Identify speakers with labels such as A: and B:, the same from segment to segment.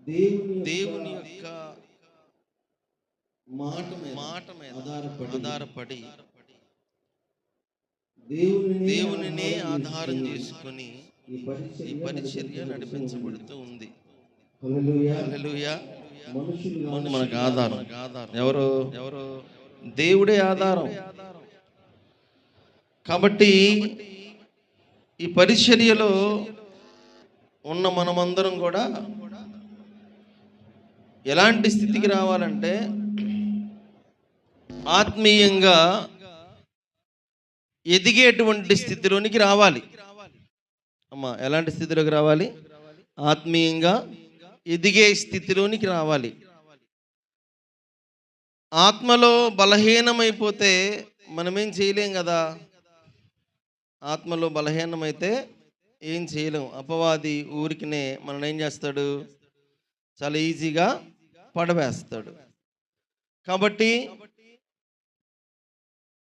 A: దేవుని యొక్క మాట మీద ఆధారపడి దేవునినే ఆధారం చేసుకొని ఈ పరిచర్య నడిపించబడుతూ ఉంది. హల్లెలూయా. మనకు ఆధారం ఎవరు? దేవుడే ఆధారం. కాబట్టి ఈ పరిచర్యలో ఉన్న మనమందరం కూడా ఎలాంటి స్థితికి రావాలంటే ఆత్మీయంగా ఎదిగేటువంటి స్థితిలోనికి రావాలి. అమ్మా, ఎలాంటి స్థితిలోకి రావాలి? ఆత్మీయంగా ఎదిగే స్థితిలోనికి రావాలి. ఆత్మలో బలహీనమైపోతే మనమేం చేయలేం కదా. ఆత్మలో బలహీనమైతే ఏం చేయలేం. అపవాది ఊరికినే మనం ఏం చేస్తాడు? చాలా ఈజీగా పడవేస్తాడు. కాబట్టి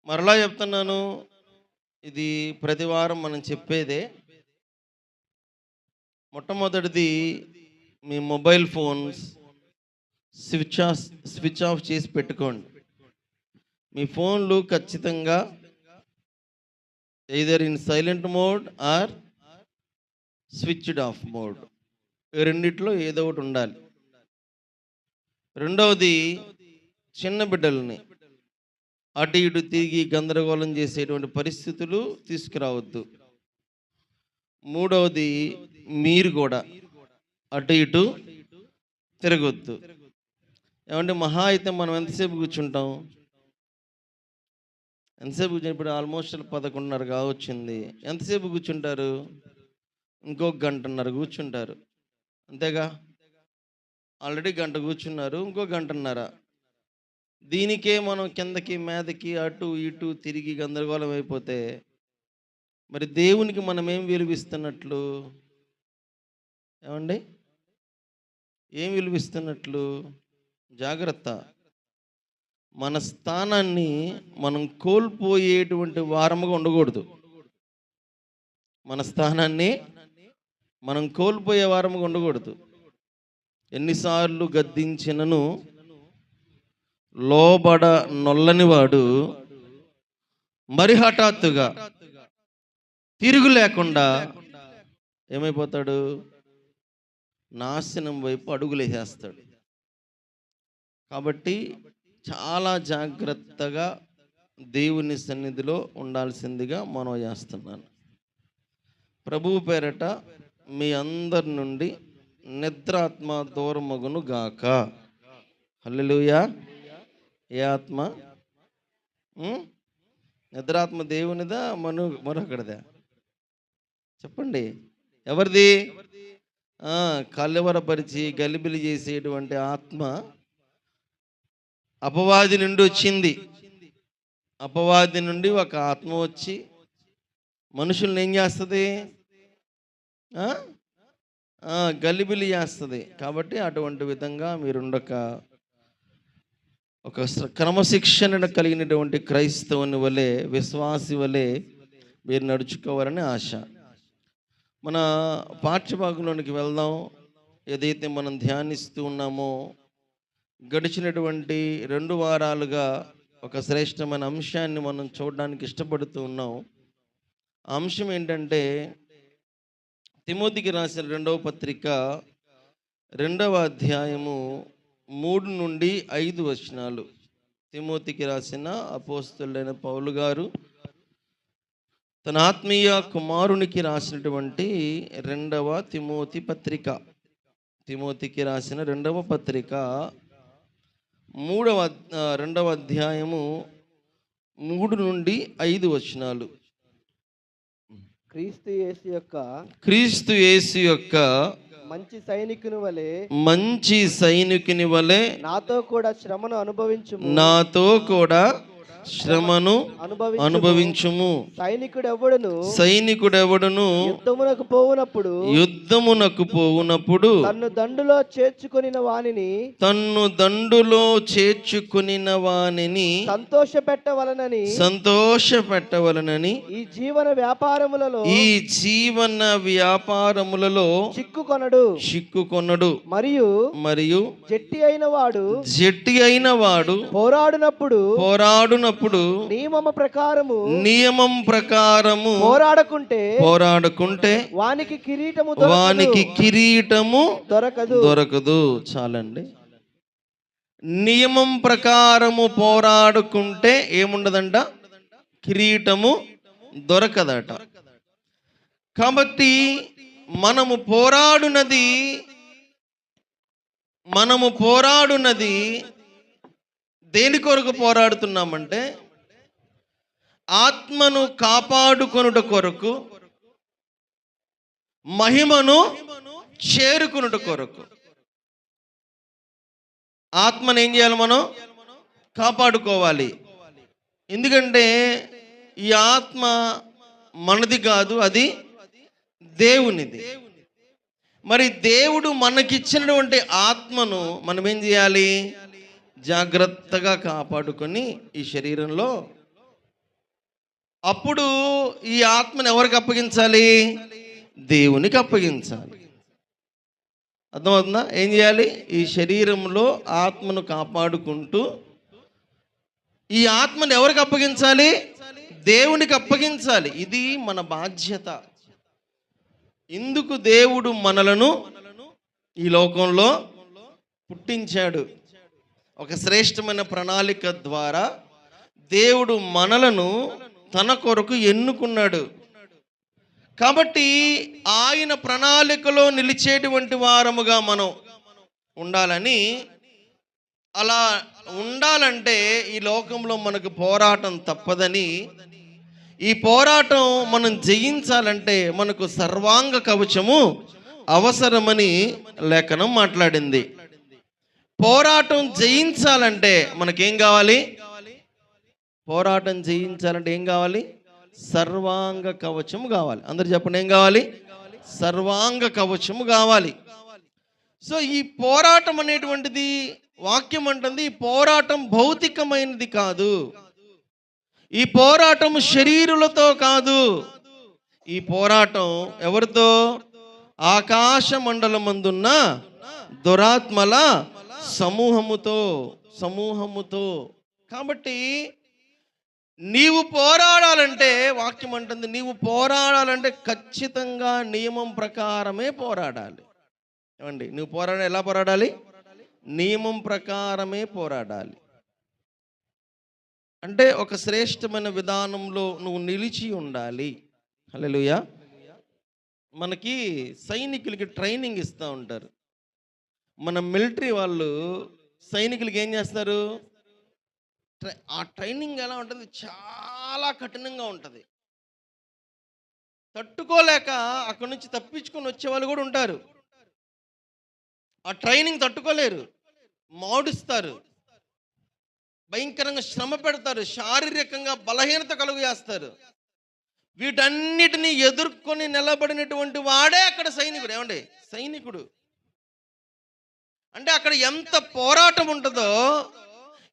A: మరలా చెప్తున్నాను, ఇది ప్రతి వారం మనం చెప్పేదే. మొట్టమొదటిది, మీ మొబైల్ ఫోన్స్ స్విచ్ ఆఫ్ చేసి పెట్టుకోండి. మీ ఫోన్లు ఖచ్చితంగా either in silent mode or switched off mode, రెండిట్లో ఏదో ఒకటి ఉండాలి. రెండవది, చిన్న బిడ్డలని అటు ఇటు తిరిగి గందరగోళం చేసేటువంటి పరిస్థితులు తీసుకురావద్దు. మూడవది, మీరు కూడా అటు ఇటు తిరగొద్దు. ఏమంటే మహా అయితే మనం ఎంతసేపు కూర్చుంటాం? ఎంతసేపు కూర్చుని ఇప్పుడు ఆల్మోస్ట్ 11:30 కావచ్చింది. ఎంతసేపు కూర్చుంటారు? ఇంకొక గంటన్నర కూర్చుంటారు, అంతేగా. ఆల్రెడీ గంట కూర్చున్నారు, ఇంకో గంటన్నర. దీనికే మనం కిందకి మీదకి అటు ఇటు తిరిగి గందరగోళం అయిపోతే మరి దేవునికి మనం ఏం విలువిస్తున్నట్లు? ఏమండి, ఏం విలువిస్తున్నట్లు? జాగ్రత్త. మన స్థానాన్ని మనం కోల్పోయేటువంటి వారముగా ఉండకూడదు. మన స్థానాన్ని మనం కోల్పోయే వారముగా ఉండకూడదు. ఎన్నిసార్లు గద్దించినను లోబడ నొల్లని వాడు మరి హఠాత్తుగా తిరుగు లేకుండా ఏమైపోతాడు? నాశనం వైపు అడుగులేసేస్తాడు. కాబట్టి చాలా జాగ్రత్తగా దేవుని సన్నిధిలో ఉండాల్సిందిగా మనం చేస్తున్నాను. ప్రభువు పేరట మీ అందరి నుండి నిద్రాత్మ దూరమగును గాక. హల్లెలూయా. ఏ ఆత్మ? నిద్రాత్మ దేవునిదా మరొకటిదా? చెప్పండి, ఎవరిది? కలవరపరిచి గలిబిలి చేసేటువంటి ఆత్మ అపవాది నుండి వచ్చింది. అపవాది నుండి ఒక ఆత్మ వచ్చి మనుషుల్ని ఏం చేస్తుంది? గలిబిలి చేస్తుంది. కాబట్టి అటువంటి విధంగా మీరుండక ఒక క్రమశిక్షణ కలిగినటువంటి క్రైస్తవుని వలె, విశ్వాసి వలె మీరు నడుచుకోవాలని ఆశ. మన పాఠ్యభాగంలోనికి వెళ్దాం. ఏదైతే మనం ధ్యానిస్తూ ఉన్నామో, గడిచినటువంటి 2 వారాలుగా ఒక శ్రేష్టమైన అంశాన్ని మనం చూడడానికి ఇష్టపడుతూ ఉన్నాం. ఆ అంశం ఏంటంటే, తిమోతికి రాసిన 2వ పత్రిక 2వ అధ్యాయము 3 నుండి 5 వచనాలు. తిమోతికి రాసిన అపోస్తలుడైన పౌలు గారు తన ఆత్మీయ కుమారునికి రాసినటువంటి 2వ తిమోతి పత్రిక, తిమోతికి రాసిన 2వ పత్రిక 2వ అధ్యాయము 3 నుండి 5 వచనాలు. క్రీస్తు యేసు యొక్క
B: మంచి సైనికుని వలె
A: నాతో కూడా శ్రమను అనుభవించుము. సైనికుడెవడును యుద్ధమునకు పోవునప్పుడు
B: తన్ను దండులో చేర్చుకొనిన వానిని సంతోషపెట్టవలనని ఈ జీవన వ్యాపారములలో చిక్కుకొనడు. మరియు జట్టి అయిన వాడు పోరాడునప్పుడు నియమం ప్రకారము పోరాడుకుంటే వానికి కిరీటము దొరకదు. చాలండి. నియమం ప్రకారము పోరాడుకుంటే ఏముండదంట? కిరీటము దొరకదట. కాబట్టి మనము పోరాడునది దేని కొరకు పోరాడుతున్నామంటే ఆత్మను కాపాడుకొనుట కొరకు, మహిమను చేరుకొనుట కొరకు. ఆత్మను ఏం చేయాలి? మనం కాపాడుకోవాలి. ఎందుకంటే ఈ ఆత్మ మనది కాదు, అది దేవునిది. మరి దేవుడు మనకిచ్చినటువంటి ఆత్మను మనం ఏం చేయాలి? జాగ్రత్తగా కాపాడుకొని ఈ శరీరంలో, అప్పుడు ఈ ఆత్మను ఎవరికి అప్పగించాలి? దేవునికి అప్పగించాలి. అర్థమవుతుందా? ఏం చేయాలి? ఈ శరీరంలో ఆత్మను కాపాడుకుంటూ ఈ ఆత్మను ఎవరికి అప్పగించాలి? దేవునికి అప్పగించాలి. ఇది మన బాధ్యత. ఇందుకు దేవుడు మనలను ఈ లోకంలో పుట్టించాడు. ఒక శ్రేష్టమైన ప్రణాళిక ద్వారా దేవుడు మనలను తన కొరకు ఎన్నుకున్నాడు. కాబట్టి ఆయన ప్రణాళికలో నిలిచేటువంటి వారముగా మనం ఉండాలని, అలా ఉండాలంటే ఈ లోకంలో మనకు పోరాటం తప్పదని, ఈ పోరాటం మనం జయించాలంటే మనకు సర్వాంగ కవచము అవసరమని లేఖనం మాట్లాడింది. పోరాటం జయించాలంటే మనకేం కావాలి? పోరాటం జయించాలంటే ఏం కావాలి? సర్వాంగ కవచము కావాలి. అందరు చెప్పండి, ఏం కావాలి? సర్వాంగ కవచము కావాలి. సో ఈ పోరాటం అనేటువంటిది వాక్యం అంటుంది, ఈ పోరాటం భౌతికమైనది కాదు. ఈ పోరాటం శరీరులతో కాదు. ఈ పోరాటం ఎవరితో? ఆకాశ మండలమందున్న దురాత్మల సమూహముతో. కాబట్టి నీవు పోరాడాలంటే, వాక్యం అంటుంది, నీవు పోరాడాలంటే ఖచ్చితంగా నియమం ప్రకారమే పోరాడాలి. ఏమండి? నువ్వు ఎలా పోరాడాలి? నియమం ప్రకారమే పోరాడాలి. అంటే ఒక శ్రేష్టమైన విధానంలో నువ్వు నిలిచి ఉండాలి. హల్లెలూయా. మనకి సైనికులకి ట్రైనింగ్ ఇస్తూ ఉంటారు. మన మిలిటరీ వాళ్ళు సైనికులకి ఏం చేస్తారు? ఆ ట్రైనింగ్ ఎలా ఉంటుంది? చాలా కఠినంగా ఉంటుంది. తట్టుకోలేక అక్కడి నుంచి తప్పించుకొని వచ్చే వాళ్ళు కూడా ఉంటారు. ఆ ట్రైనింగ్ తట్టుకోలేరు, మాడుస్తారు, భయంకరంగా శ్రమ పెడతారు, శారీరకంగా బలహీనత కలుగు చేస్తారు. వీటన్నిటిని ఎదుర్కొని నిలబడినటువంటి వాడే అక్కడ సైనికుడు. ఏమండి? సైనికుడు అంటే అక్కడ ఎంత పోరాటం ఉంటుందో,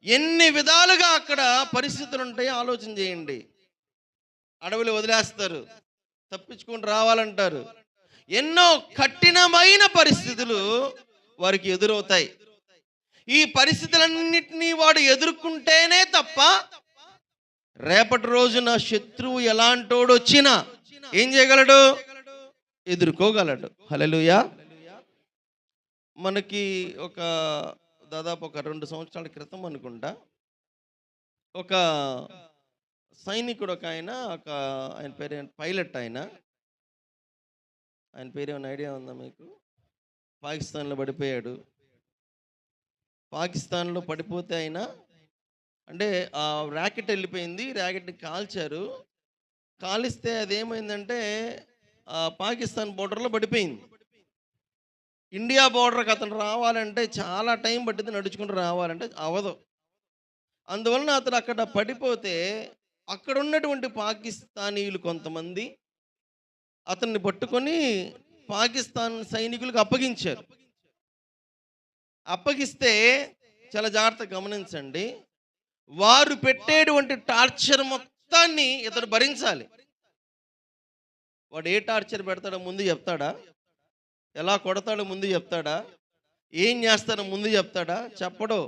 B: ఎన్ని విధాలుగా అక్కడ పరిస్థితులు ఉంటాయో ఆలోచన చేయండి. అడవులు వదిలేస్తారు, తప్పించుకొని రావాలంటారు. ఎన్నో కఠినమైన పరిస్థితులు వారికి ఎదురవుతాయి. ఈ పరిస్థితులన్నిటినీ వాడు ఎదుర్కొంటేనే తప్ప రేపటి రోజున శత్రువు ఎలాంటోడు వచ్చినా ఏం చేయగలడు? ఎదుర్కోగలడు. హల్లెలూయా. మనకి దాదాపు ఒక 2 సంవత్సరాల క్రితం అనుకుంటా, ఒక సైనికుడు ఆయన పేరు పైలట్. ఆయన పేరు ఏమైనా ఐడియా ఉందా మీకు? పాకిస్తాన్లో పడిపోయాడు. పాకిస్తాన్లో పడిపోతే ఆయన అంటే ఆ ర్యాకెట్ వెళ్ళిపోయింది, ర్యాకెట్ని కాల్చారు. కాలిస్తే అదేమైందంటే పాకిస్తాన్ బోర్డర్లో పడిపోయింది. ఇండియా బోర్డర్కి అతను రావాలంటే చాలా టైం పట్టింది, నడుచుకుంటూ రావాలంటే అవదు.
A: అందువలన అతడు అక్కడ పడిపోతే అక్కడ ఉన్నటువంటి పాకిస్తానీయులు కొంతమంది అతన్ని పట్టుకొని పాకిస్తాన్ సైనికులకు అప్పగించారు. అప్పగిస్తే చాలా జాగ్రత్తగా గమనించండి, వారు పెట్టేటువంటి టార్చర్ మొత్తాన్ని ఇతడు భరించాలి. వాడు ఏ టార్చర్ పెడతాడో ముందు చెప్తాడా? ఎలా కొడతాడో ముందు చెప్తాడా? ఏం చేస్తాడో ముందు చెప్తాడా? చెప్పడు.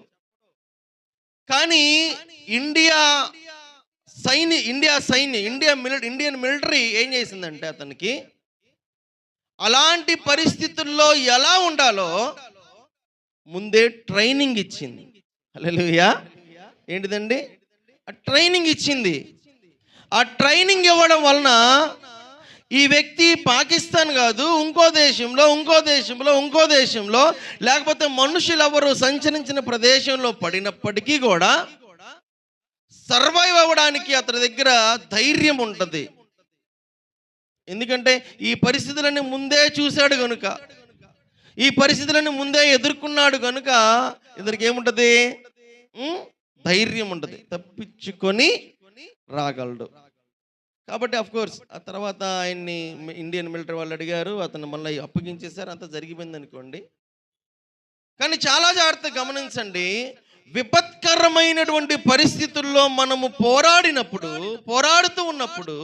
A: కానీ ఇండియన్ మిలిటరీ ఏం చేసిందంటే అతనికి అలాంటి పరిస్థితుల్లో ఎలా ఉండాలో ముందే ట్రైనింగ్ ఇచ్చింది. హల్లెలూయా. ఏంటిదండి? ఆ ట్రైనింగ్ ఇచ్చింది. ఆ ట్రైనింగ్ ఇవ్వడం వలన ఈ వ్యక్తి పాకిస్తాన్ కాదు, ఇంకో దేశంలో లేకపోతే మనుషులు ఎవరు సంచరించిన ప్రదేశంలో పడినప్పటికీ కూడా సర్వైవ్ అవ్వడానికి అతని దగ్గర ధైర్యం ఉంటుంది. ఎందుకంటే ఈ పరిస్థితులన్నీ ముందే చూశాడు కనుక, ఈ పరిస్థితులన్నీ ముందే ఎదుర్కొన్నాడు కనుక ఇతనికి ఏముంటది? ధైర్యం ఉంటుంది, తప్పించుకొని రాగలడు. కాబట్టి అఫ్ కోర్స్ ఆ తర్వాత ఆయన్ని ఇండియన్ మిలిటరీ వాళ్ళు అడిగారు, అతను మళ్ళీ అప్పగించేశారు, అంతా జరిగిపోయింది అనుకోండి. కానీ చాలా జాగ్రత్తగా గమనించండి, విపత్కరమైనటువంటి పరిస్థితుల్లో మనము పోరాడుతూ ఉన్నప్పుడు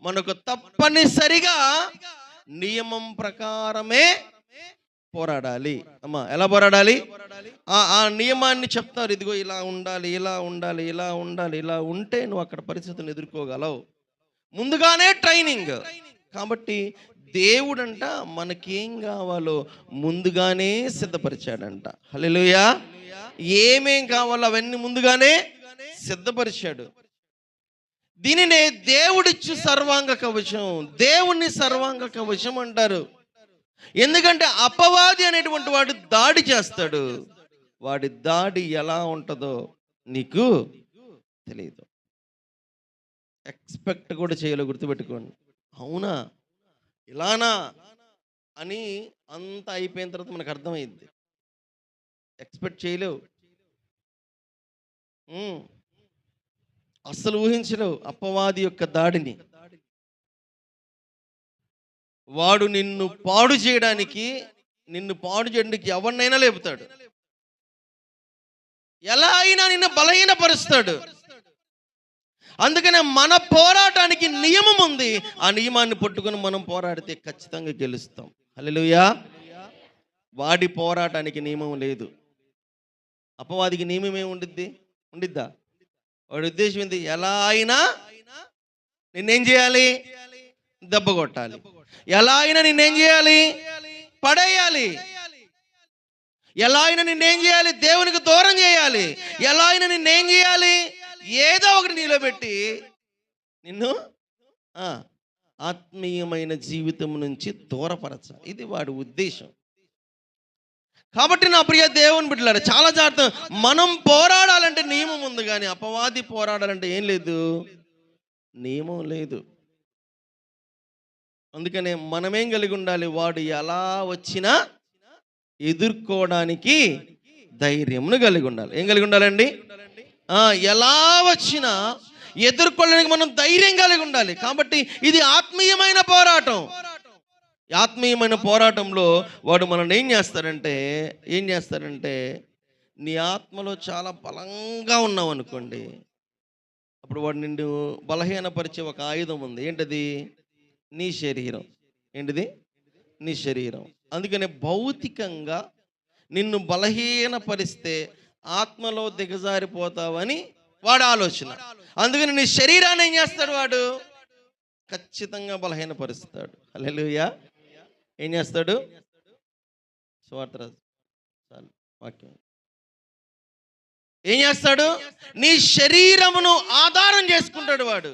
A: మనకు తప్పనిసరిగా నియమం ప్రకారమే పోరాడాలి. అమ్మా, ఎలా పోరాడాలి? ఆ నియమాన్ని చెప్తారు. ఇదిగో ఇలా ఉండాలి, ఇలా ఉంటే నువ్వు అక్కడ పరిస్థితులను ఎదుర్కోగలవు. ముందుగానే ట్రైనింగ్. కాబట్టి దేవుడంట మనకేం కావాలో ముందుగానే సిద్ధపరిచాడంట. హల్లెలూయా. ఏమేం కావాలో అవన్నీ ముందుగానే సిద్ధపరిచాడు. దీనినే దేవుడిచ్చు సర్వాంగ కవచం, దేవుని సర్వాంగ కవచం అంటారు. ఎందుకంటే అపవాది అనేటువంటి వాడు దాడి చేస్తాడు. వాడి దాడి ఎలా ఉంటుందో నీకు తెలియదు, ఎక్స్పెక్ట్ కూడా చేయలేవు. గుర్తుపెట్టుకోండి. అవునా, ఇలానా అని అంత అయిపోయిన తర్వాత మనకు అర్థమైంది. ఎక్స్పెక్ట్ చేయలేవు, అస్సలు ఊహించలేవు అపవాది యొక్క దాడిని. వాడు నిన్ను పాడు చేయడానికి ఎవరినైనా లేపుతాడు. ఎలా అయినా నిన్ను బలహీనపరుస్తాడు. అందుకనే మన పోరాటానికి నియమం ఉంది. ఆ నియమాన్ని పట్టుకొని మనం పోరాడితే ఖచ్చితంగా గెలుస్తాం. హల్లెలూయా. వాడి పోరాటానికి నియమం లేదు. అపవాదికి నియమం ఉండిద్దా? వాడి ఉద్దేశం ఏంది? ఎలా అయినా నిన్నేం చేయాలి? దెబ్బ కొట్టాలి. ఎలా అయినా నిన్నేం చేయాలి? పడేయాలి. ఎలా అయినా నిన్నేం చేయాలి? దేవునికి దూరం చేయాలి. ఎలా అయినా నిన్నేం చేయాలి? ఏదో ఒకటి నీలో పెట్టి నిన్ను ఆత్మీయమైన జీవితం నుంచి దూరపరచాలి. ఇది వాడి ఉద్దేశం. కాబట్టి నా ప్రియ దేవుని బిడ్డలారా, చాలా జాగ్రత్త. మనం పోరాడాలంటే నియమం ఉంది, కానీ అపవాది పోరాడాలంటే ఏం లేదు, నియమం లేదు. అందుకనే మనమేం కలిగి ఉండాలి? వాడు ఎలా వచ్చినా ఎదుర్కోవడానికి ధైర్యమును కలిగి ఉండాలి. ఏం కలిగి ఉండాలండి? ఎలా వచ్చినా ఎదుర్కోవడానికి మనం ధైర్యం కలిగి ఉండాలి. కాబట్టి ఇది ఆత్మీయమైన పోరాటం. ఆత్మీయమైన పోరాటంలో వాడు మనల్ని ఏం చేస్తాడంటే నీ ఆత్మలో చాలా బలంగా ఉన్నావు అనుకోండి, అప్పుడు వాడు నిన్ను బలహీనపరిచే ఒక ఆయుధం ఉంది. ఏంటది? నీ శరీరం. ఏంటిది? నీ శరీరం. అందుకనే భౌతికంగా నిన్ను బలహీనపరిస్తే ఆత్మలో దిగజారిపోతావని వాడు ఆలోచన. అందుకని నీ శరీరాన్ని ఏం చేస్తాడు? వాడు ఖచ్చితంగా బలహీనపరుస్తాడు. హల్లెలూయా. ఏం చేస్తాడు? వాక్యం ఏం చేస్తాడు? నీ శరీరమును ఆధారం చేసుకుంటాడు వాడు.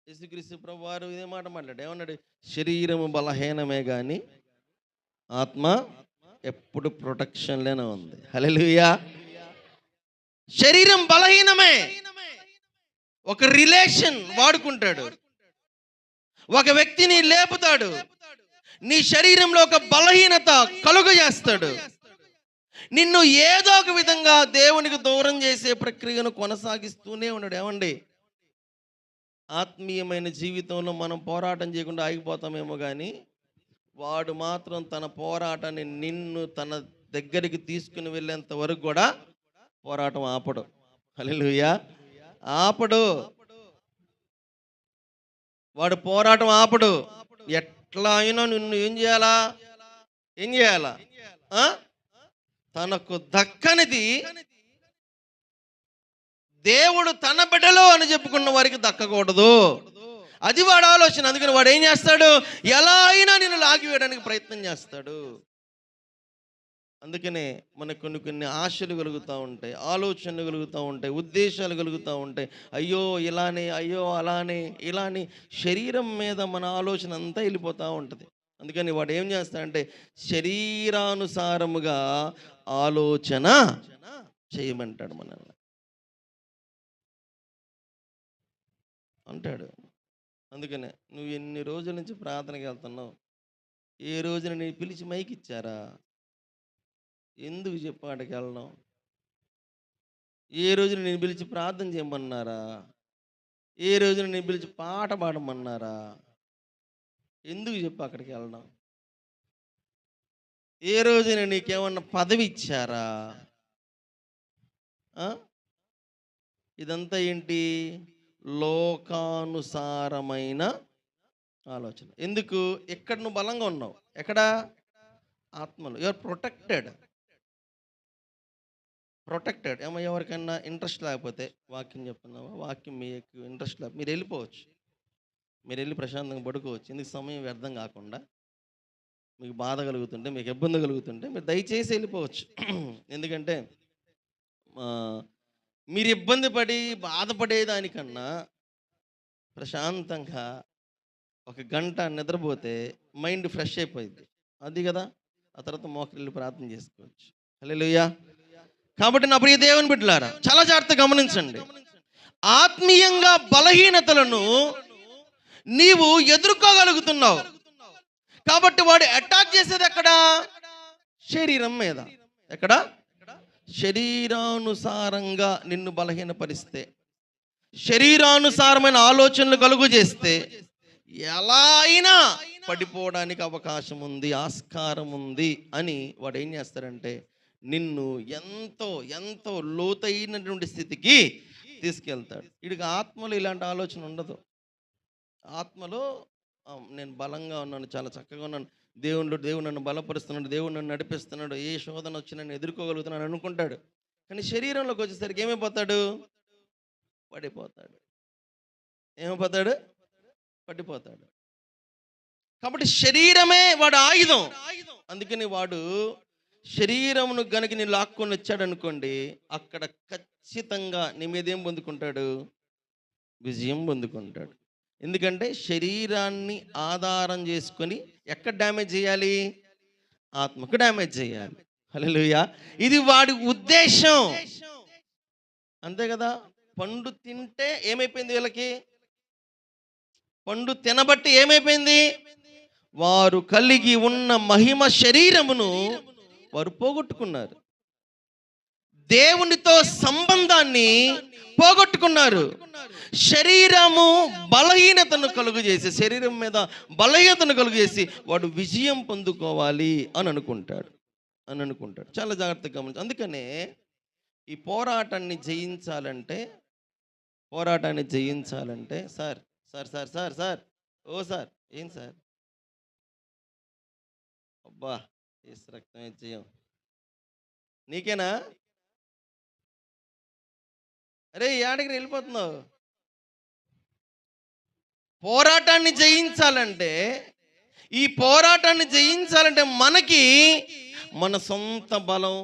A: యేసుక్రీస్తు ప్రభువారు ఇదే మాట మాట్లాడు. ఏమన్నాడు? శరీరము బలహీనమే కానీ ఆత్మ ఎప్పుడు ప్రొటెక్షన్లోనే ఉంది. హల్లెలూయా. శరీరం బలహీనమే. ఒక రిలేషన్ వాడుకుంటాడు, ఒక వ్యక్తిని లేపుతాడు, నీ శరీరంలో ఒక బలహీనత కలుగజేస్తాడు.
B: నిన్ను ఏదో ఒక విధంగా దేవునికి దూరం చేసే ప్రక్రియను కొనసాగిస్తూనే ఉన్నాడు. ఏమండి, ఆత్మీయమైన జీవితంలో మనం పోరాటం చేయకుండా ఆగిపోతామేమో కానీ వాడు మాత్రం తన పోరాటాన్ని నిన్ను తన దగ్గరికి తీసుకుని వెళ్ళేంత వరకు కూడా పోరాటం ఆపడు. హల్లెలూయా. ఆపడు. వాడు పోరాటం ఆపడు. ఎట్లా అయినా నిన్ను ఏం చేయాలా ఆ? తనకు దక్కనిది దేవుడు తన బిడ్డలో అని చెప్పుకున్న వారికి దక్కకూడదు. అది వాడు ఆలోచన. అందుకని వాడు ఏం చేస్తాడు? ఎలా అయినా నిన్ను లాగివేయడానికి ప్రయత్నం చేస్తాడు. అందుకనే మనకు కొన్ని ఆశలు కలుగుతూ ఉంటాయి, ఆలోచనలు కలుగుతూ ఉంటాయి, ఉద్దేశాలు కలుగుతూ ఉంటాయి. అయ్యో ఇలానే, అయ్యో అలానే, ఇలానే శరీరం మీద మన ఆలోచన అంతా వెళ్ళిపోతూ ఉంటుంది. అందుకని వాడు ఏం చేస్తాడంటే శరీరానుసారముగా ఆలోచన చేయమంటాడు మనల్ని అంటాడు. అందుకనే నువ్వు ఎన్ని రోజుల నుంచి ప్రార్థనకి వెళ్తున్నావు? ఏ రోజున నేను పిలిచి మైకిచ్చారా? ఎందుకు చెప్పు ఆడికి వెళ్ళడం? ఏ రోజున నేను పిలిచి ప్రార్థన చేయమన్నారా? ఏ రోజున నేను పిలిచి పాట పాడమన్నారా? ఎందుకు చెప్పు అక్కడికి వెళ్ళడం? ఏ రోజున నీకేమన్నా పదవి ఇచ్చారా? ఇదంతా ఏంటి? లోకానుసారమైన ఆలోచన. ఎందుకు? ఎక్కడ నువ్వు బలంగా ఉన్నావు? ఎక్కడ? ఆత్మలో. You're protected. ఏమో ఎవరికైనా ఇంట్రెస్ట్ లేకపోతే వాక్యం చెప్తున్నావా, వాక్యం మీకు ఇంట్రెస్ట్ లేకపోతే మీరు వెళ్ళిపోవచ్చు. మీరు వెళ్ళి ప్రశాంతంగా పడుకోవచ్చు. ఎందుకు? సమయం వ్యర్థం కాకుండా. మీకు బాధ కలుగుతుంటే, మీకు ఇబ్బంది కలుగుతుంటే మీరు దయచేసి వెళ్ళిపోవచ్చు. ఎందుకంటే మీరు ఇబ్బంది పడి బాధపడేదానికన్నా ప్రశాంతంగా ఒక గంట నిద్రపోతే మైండ్ ఫ్రెష్ అయిపోయింది. అది కదా. ఆ తర్వాత మోకరిల్లి ప్రార్థన చేసుకోవచ్చు. హల్లెలూయా. కాబట్టి నా ప్రియ దేవుని బిడ్డలారా, చాలా జాగ్రత్తగా గమనించండి. ఆత్మీయంగా బలహీనతలను నీవు ఎదుర్కోగలుగుతున్నావు కాబట్టి వాడు అటాక్ చేసేది ఎక్కడ? శరీరం మీద. ఎక్కడ? శరీరానుసారంగా నిన్ను బలహీనపరిస్తే, శరీరానుసారమైన ఆలోచనలు కలుగు చేస్తే ఎలా అయినా పడిపోవడానికి అవకాశం ఉంది, ఆస్కారం ఉంది అని వాడు ఏం చేస్తాడంటే నిన్ను ఎంతో ఎంతో లోతైనటువంటి స్థితికి తీసుకెళ్తాడు. వీడికి ఆత్మలో ఇలాంటి ఆలోచన ఉండదు. ఆత్మలో నేను బలంగా ఉన్నాను, చాలా చక్కగా ఉన్నాను, దేవుడు నన్ను బలపరుస్తున్నాడు, దేవుడు నన్ను నడిపిస్తున్నాడు, ఏ శోధన వచ్చి నన్ను ఎదుర్కోగలుగుతున్నాను అనుకుంటాడు. కానీ శరీరంలోకి వచ్చేసరికి ఏమైపోతాడు? పడిపోతాడు. ఏమైపోతాడు? పడిపోతాడు. కాబట్టి శరీరమే వాడు ఆయుధం. అందుకని వాడు శరీరమును గనుక నీ లాక్కొని వచ్చాడు అనుకోండి, అక్కడ ఖచ్చితంగా నీ మీద ఏం పొందుకుంటాడు? విజయం పొందుకుంటాడు. ఎందుకంటే శరీరాన్ని ఆధారం చేసుకొని ఎక్కడ డ్యామేజ్ చేయాలి? ఆత్మకు డ్యామేజ్ చేయాలి. హల్లెలూయా. ఇది వాడి ఉద్దేశం. అంతే కదా. పండు తింటే ఏమైపోయింది? వీళ్ళకి పండు తినబట్టి ఏమైపోయింది? వారు కలిగి ఉన్న మహిమ శరీరమును వారు పోగొట్టుకున్నారు. దేవునితో సంబంధాన్ని పోగొట్టుకున్నారు. శరీరము బలహీనతను కలుగు చేసి, శరీరం మీద బలహీనతను కలుగు చేసి వాడు విజయం పొందుకోవాలి అని అనుకుంటాడు. చాలా జాగ్రత్తగా గమనించు. అందుకనే ఈ పోరాటాన్ని జయించాలంటే సార్ ఓ సార్, ఏం సార్? అబ్బా, ఏసు రక్తమే జయం. నీకేనా? అరే ఏడకి వెళ్ళిపోతున్నావు? పోరాటాన్ని జయించాలంటే మనకి మన సొంత బలం,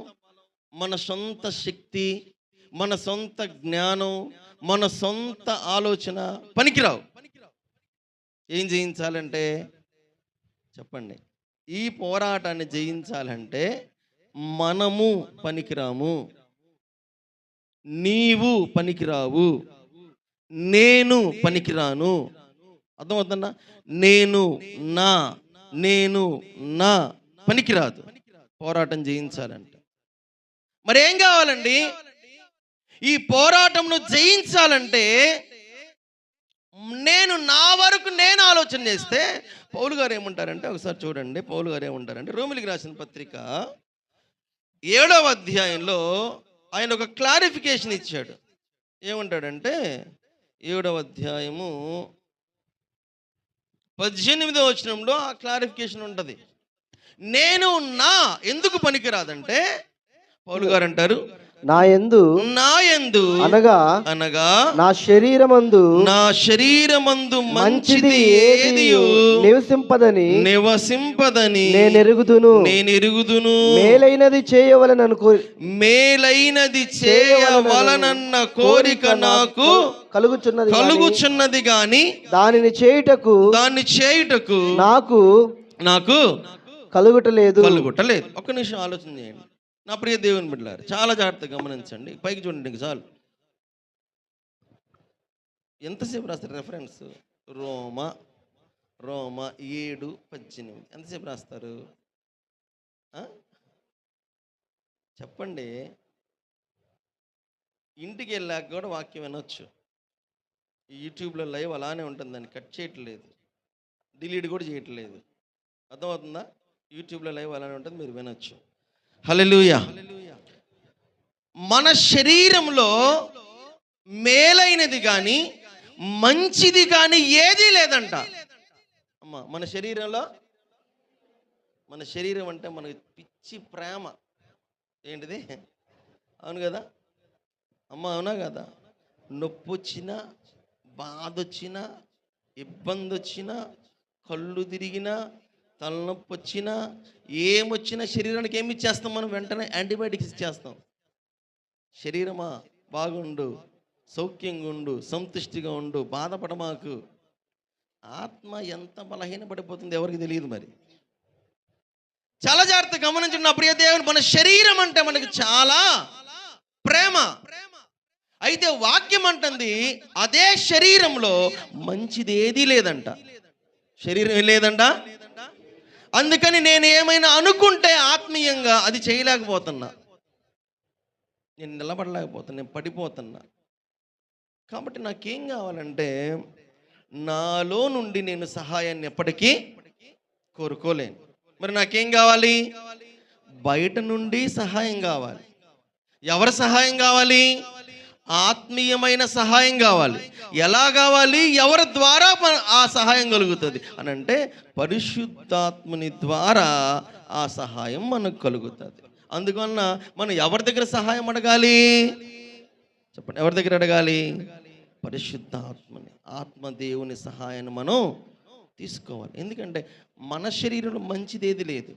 B: మన సొంత శక్తి, మన సొంత జ్ఞానం, మన సొంత ఆలోచన పనికిరావు. ఏం జయించాలంటే చెప్పండి? ఈ పోరాటాన్ని జయించాలంటే మనము పనికిరాము, నీవు పనికిరావు, నేను పనికిరాను. అర్థమవుతుందా? నేను నా పనికిరాదు. పోరాటం జయించాలంటే
A: మరేం కావాలండి? ఈ పోరాటంను జయించాలంటే నా వరకు నేను ఆలోచన చేస్తే పౌలు గారు ఏమంటారంటే, ఒకసారి చూడండి, పౌలు గారు ఏమంటారంటే రోమిలికి రాసిన పత్రిక 7వ అధ్యాయంలో ఆయన ఒక క్లారిఫికేషన్ ఇచ్చాడు. ఏమంటాడంటే 7వ అధ్యాయము 18వ వచనంలో ఆ క్లారిఫికేషన్ ఉంటుంది. నేను ఎందుకు పనికిరాదంటే పౌలు గారు అంటారు,
C: నా యందు అనగా నా శరీరమందు మంచిది ఏది నివసింపదని నేనెరుగుదును. మేలైనది చేయవలనన్న కోరిక నాకు కలుగుచున్నది గాని దాన్ని చేయుటకు నాకు కలుగుటలేదు.
A: ఒక్క నిమిషం ఆలోచన చేయండి నా ప్రియ దేవుని బిడ్డలారా, చాలా జాగ్రత్తగా గమనించండి. పైకి చూడండి చాలు. ఎంతసేపు రాస్తారు రెఫరెన్స్? రోమా 7:18 ఎంతసేపు రాస్తారు చెప్పండి. ఇంటికి వెళ్ళాక కూడా వాక్యం వినొచ్చు. యూట్యూబ్లో లైవ్ అలానే ఉంటుంది, దాన్ని కట్ చేయట్లేదు, డిలీట్ కూడా చేయట్లేదు. అర్థమవుతుందా? యూట్యూబ్లో లైవ్ అలానే ఉంటుంది, మీరు వినొచ్చు. హల్లెలూయా. మన శరీరంలో మేలైనది కానీ మంచిది కానీ ఏదీ లేదంట. అమ్మ, మన శరీరం అంటే మనకి పిచ్చి ప్రేమ. ఏంటిది? అవును కదా అమ్మ, అవునా కదా? నొప్పి వచ్చినా, బాధ వచ్చినా, ఇబ్బంది వచ్చినా, కళ్ళు తిరిగినా, తలనొప్పి వచ్చినా, ఏమొచ్చినా శరీరానికి ఏమి ఇచ్చేస్తాం మనం? వెంటనే యాంటీబయాటిక్స్ ఇచ్చేస్తాం. శరీరమా బాగుండు, సౌఖ్యంగా ఉండు, సంతుష్టిగా ఉండు, బాధపడమాకు. ఆత్మ ఎంత బలహీనపడిపోతుంది ఎవరికి తెలియదు. మరి చాలా జాగ్రత్త గమనించండి నా ప్రియ దేవుని. మన శరీరం అంటే మనకి చాలా ప్రేమ. అయితే వాక్యం అంటుంది అదే శరీరంలో మంచిది ఏదీ లేదంట. శరీరం ఏం లేదంట. అందుకని నేను ఏమైనా అనుకుంటే ఆత్మీయంగా అది చేయలేకపోతున్నా, నేను నిలబడలేకపోతున్నా, నేను పడిపోతున్నా. కాబట్టి నాకేం కావాలంటే నాలో నుండి నేను సహాయాన్ని ఎప్పటికీ కోరుకోలేను. మరి నాకేం కావాలి? బయట నుండి సహాయం కావాలి. ఎవరి సహాయం కావాలి? ఆత్మీయమైన సహాయం కావాలి. ఎలా కావాలి? ఎవరి ద్వారా ఆ సహాయం కలుగుతుంది అని అంటే పరిశుద్ధాత్మని ద్వారా ఆ సహాయం మనకు కలుగుతుంది. అందువలన మనం ఎవరి దగ్గర సహాయం అడగాలి? చెప్పండి, ఎవరి దగ్గర అడగాలి? పరిశుద్ధాత్మని, ఆత్మదేవుని సహాయాన్ని మనం తీసుకోవాలి. ఎందుకంటే మన శరీరంలో మంచిది ఏది లేదు.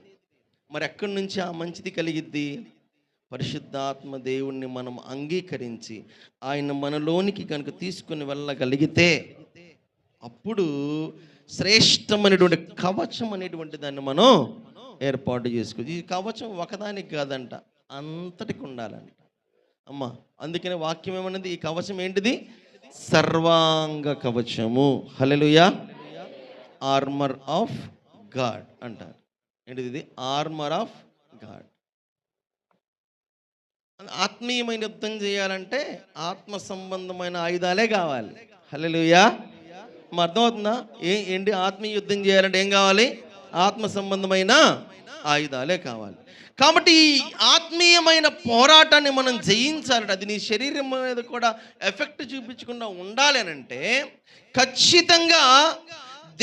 A: మరి ఎక్కడి నుంచి ఆ మంచిది కలిగిద్ది? పరిశుద్ధాత్మ దేవుణ్ణి మనం అంగీకరించి ఆయన మనలోనికి కనుక తీసుకుని వెళ్ళగలిగితే అప్పుడు శ్రేష్టమైనటువంటి కవచం అనేటువంటి దాన్ని మనం ఏర్పాటు చేసుకోవచ్చు. ఈ కవచం ఒకదానికి కాదంట, అంతటికి ఉండాలంట. అమ్మా, అందుకనే వాక్యం ఏమన్నది? ఈ కవచం ఏంటిది? సర్వాంగ కవచము. హల్లెలూయా. ఆర్మర్ ఆఫ్ గాడ్ అంటారు. ఏంటిది? ఇది ఆర్మర్ ఆఫ్ గాడ్. ఆత్మీయమైన యుద్ధం చేయాలంటే ఆత్మ సంబంధమైన ఆయుధాలే కావాలి. హల్లెలూయా. అర్థమవుతుందా? ఏంటి? ఆత్మీయ యుద్ధం చేయాలంటే ఏం కావాలి? ఆత్మ సంబంధమైన ఆయుధాలే కావాలి. కాబట్టి ఈ ఆత్మీయమైన పోరాటాన్ని మనం జయించాలంటే అది నీ శరీరం మీద కూడా ఎఫెక్ట్ చూపించకుండా ఉండాలి అని అంటే ఖచ్చితంగా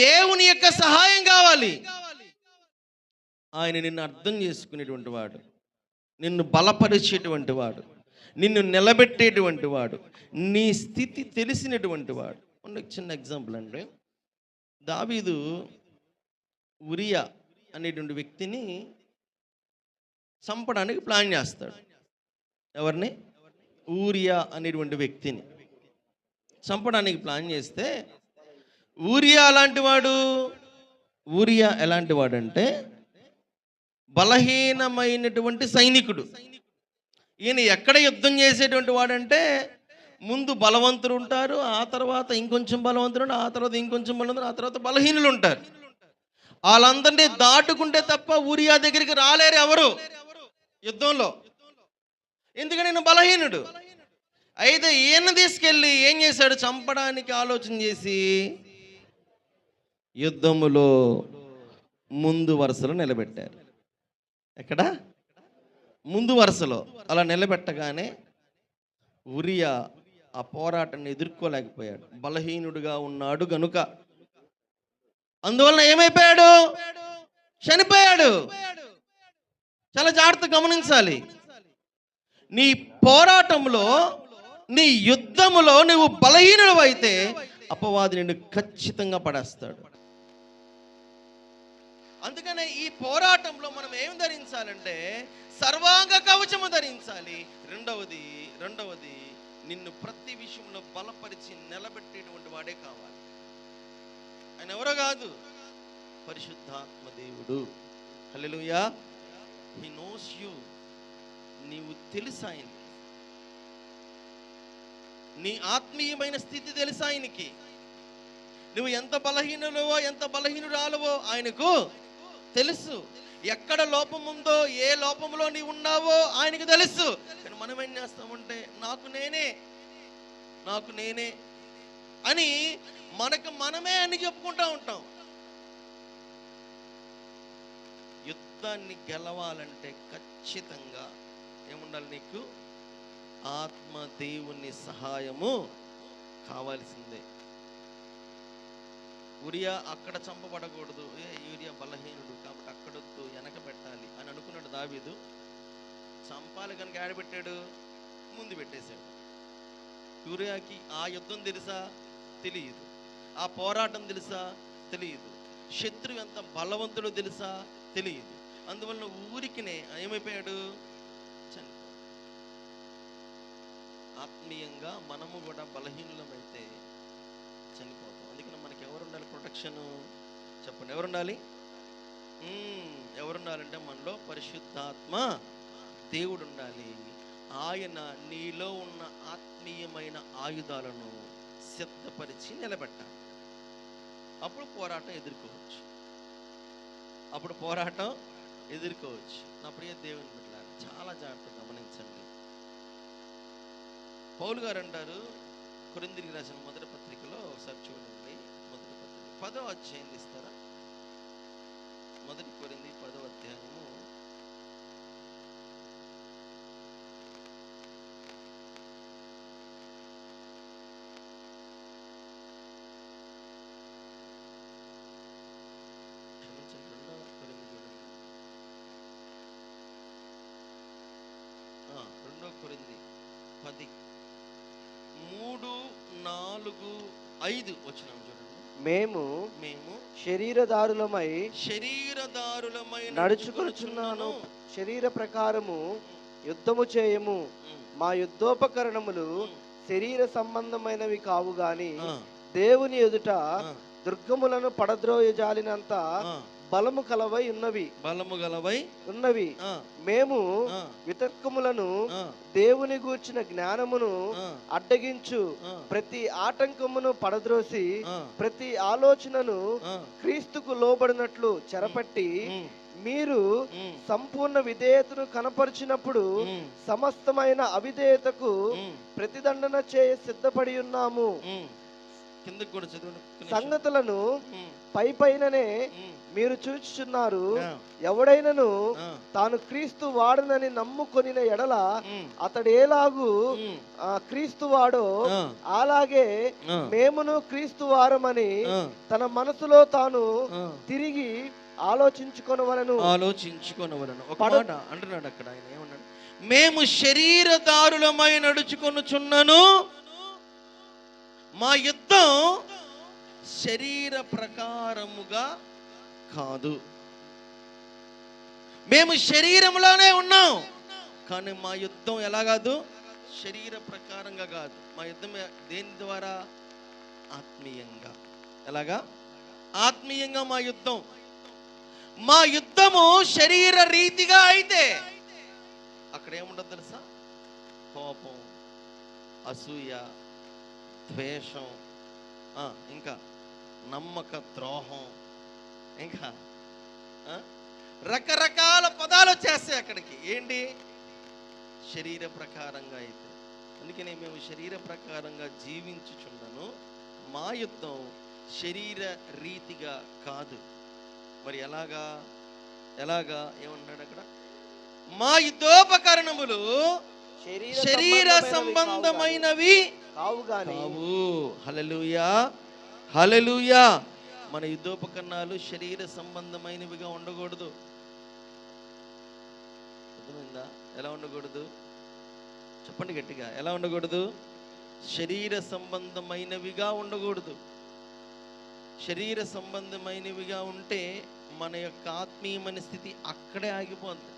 A: దేవుని యొక్క సహాయం కావాలి. ఆయన నిన్ను అర్థం చేసుకునేటువంటి వాడు, నిన్ను బలపరిచేటువంటి వాడు, నిన్ను నిలబెట్టేటువంటి వాడు, నీ స్థితి తెలిసినటువంటి వాడు. చిన్న ఎగ్జాంపుల్ అండి. దావీదు ఉరియా అనేటువంటి వ్యక్తిని చంపడానికి ప్లాన్ చేస్తాడు. ఎవరిని? ఊరియా అనేటువంటి వ్యక్తిని చంపడానికి ప్లాన్ చేస్తే ఊరియా ఎలాంటి వాడు అంటే బలహీనమైనటువంటి సైనికుడు. ఈయన ఎక్కడ యుద్ధం చేసేటువంటి వాడంటే ముందు బలవంతులు ఉంటారు, ఆ తర్వాత ఇంకొంచెం బలవంతులు, ఆ తర్వాత ఇంకొంచెం బలవంతులు, ఆ తర్వాత బలహీనులు ఉంటారు. వాళ్ళందరినీ దాటుకుంటే తప్ప ఊరియా దగ్గరికి రాలేరు ఎవరు యుద్ధంలో. ఎందుకని నేను బలహీనుడు. అయితే ఈయన తీసుకెళ్ళి ఏం చేశాడు? చంపడానికి ఆలోచన చేసి యుద్ధములో ముందు వరుసలో నిలబెట్టారు. ఎక్కడ? ముందు వరుసలో. అలా నిలబెట్టగానే ఉరియా ఆ పోరాటాన్ని ఎదుర్కోలేకపోయాడు. బలహీనుడుగా ఉన్నాడు గనుక. అందువలన ఏమైపోయాడు? చనిపోయాడు. చాలా జాగ్రత్త గమనించాలి. నీ పోరాటంలో, నీ యుద్ధములో నువ్వు బలహీనుడు అయితే అపవాది నిన్ను ఖచ్చితంగా పడేస్తాడు. అందుకనే ఈ పోరాటంలో మనం ఏం ధరించాలంటే సర్వాంగ కవచము ధరించాలి. రెండవది నిన్ను ప్రతి విషయంలో బలపరిచి నిలబెట్టేటువంటి వాడే కావాలి. ఆయన ఎవరో కాదు, పరిశుద్ధాత్మ దేవుడు. హల్లెలూయా. He knows you. నీవు తెలుసు ఆయనకి, నీ ఆత్మీయమైన స్థితి తెలుసు ఆయనకి. నువ్వు ఎంత బలహీనులవో, ఎంత బలహీనురాలవో ఆయనకు తెలుసు. ఎక్కడ లోపం ఉందో, ఏ లోపంలో నీవు ఉన్నావో ఆయనకు తెలుసు. కానీ మనం ఏం చేస్తామంటే నాకు నేనే అని మనకు మనమే అని చెప్పుకుంటా ఉంటాం. యుద్ధాన్ని గెలవాలంటే ఖచ్చితంగా ఏముండాలి? నీకు ఆత్మ దేవుని సహాయము కావాల్సిందే. ఉరియా అక్కడ చంపబడకూడదు, యూరియా బలహీనుడు కాబట్టి అక్కడొద్దు, వెనక పెట్టాలి అని అనుకున్నాడు దావీదు. చంపాలి కనుక ఆడబెట్టాడు, ముందు పెట్టేశాడు. యూరియాకి ఆ యుద్ధం తెలుసా? తెలియదు. ఆ పోరాటం తెలుసా? తెలియదు. శత్రువు ఎంత బలవంతుడో తెలుసా? తెలియదు. అందువలన ఊరికినే ఏమైపోయాడు? చనిపోయాడు. ఆత్మీయంగా మనము కూడా బలహీనులమైతే చనిపోతాం. అందుకని మనకి ఎవరు ఉండాలి? ప్రొటెక్షన్ చెప్పండి. ఎవరుండాలి? ఎవరుండాలంటే మనలో పరిశుద్ధాత్మ దేవుడు ఉండాలి. ఆయన నీలో ఉన్న ఆత్మీయమైన ఆయుధాలను సిద్ధపరిచి నిలబెట్టాలి. అప్పుడు పోరాటం ఎదుర్కోవచ్చు. నా ప్రియ దేవుని బిడ్డలారా, చాలా జాగ్రత్తగా గమనించండి. పౌలు గారు అంటారు, కొరింథీయులకు రాసిన మొదటి పత్రికలో ఒకసారి చూడండి. మొదటి పత్రిక 10వ అధ్యాయం తీస్తారా? మొదటి కొరింథీ 10వ అధ్యాయము 2 కొరింథీ 10 3, 4, 5 వచనం చూడండి.
C: మేము శరీరదారులమై నడుచుకొనుచున్నాను, శరీర ప్రకారము యుద్ధము చేయము. మా యుద్ధోపకరణములు శరీర సంబంధమైనవి కావు గాని దేవుని ఎదుట దుర్గములను పడద్రోయజాలినంత బలము గలవై ఉన్నవి. మేము వితర్కములను, దేవుని గూర్చిన జ్ఞానమును అడ్డగించు ప్రతి ఆటంకమును పడద్రోసి ప్రతి ఆలోచనను క్రీస్తుకు లోబడినట్లు చెరపట్టి మీరు సంపూర్ణ విధేయతను కనపరిచినప్పుడు సమస్తమైన అవిధేయతకు ప్రతిదండన చేయ సిద్ధపడి ఉన్నాము. సంగతులను పైననే మీరు చూచుచున్నారు. ఎవడైనను తాను క్రీస్తు వాడునని నమ్ముకొనిన ఎడల అతడేలాగు క్రీస్తు వాడో అలాగే మేమును క్రీస్తు వారమని తన మనసులో తాను తిరిగి ఆలోచించుకొనవలెను.
A: ఒక మాట అంటున్నాడు అక్కడ. ఆయన ఏమన్నాడు? మేము శరీరదారులమై నడుచుకొనుచున్నను, మా యుద్ధం శరీర ప్రకారముగా కాదు. మేము శరీరంలోనే ఉన్నాం, కానీ మా యుద్ధం ఎలా కాదు? శరీర ప్రకారంగా కాదు. మా యుద్ధం దేని ద్వారా? ఆత్మీయంగా. ఎలాగా? ఆత్మీయంగా మా యుద్ధం. మా యుద్ధము శరీర రీతిగా అయితే అక్కడ ఏముండదు తెలుసా? కోపం, అసూయ, ద్వేషం, ఇంకా నమ్మక ద్రోహం, ఇంకా రకరకాల పదాలు వచ్చేస్తాయి అక్కడికి. ఏంటి? శరీర ప్రకారంగా అయితే. అందుకనే మేము శరీర ప్రకారంగా జీవించుచున్నాను, మా యుద్ధం శరీర రీతిగా కాదు. మరి ఎలాగా ఏమన్నాడు అక్కడ? మా యుద్ధోపకరణములు శరీర సంబంధమైనవి కావు. హల్లెలూయా, హల్లెలూయా. మన యుద్ధోపకరణాలు శరీర సంబంధమైనవిగా ఉండకూడదు. అర్థమైందా? ఎలా ఉండకూడదు? చెప్పండి గట్టిగా. ఎలా ఉండకూడదు? శరీర సంబంధమైనవిగా ఉండకూడదు. శరీర సంబంధమైనవిగా ఉంటే మన యొక్క ఆత్మీయమైన స్థితి అక్కడే ఆగిపోద్ది,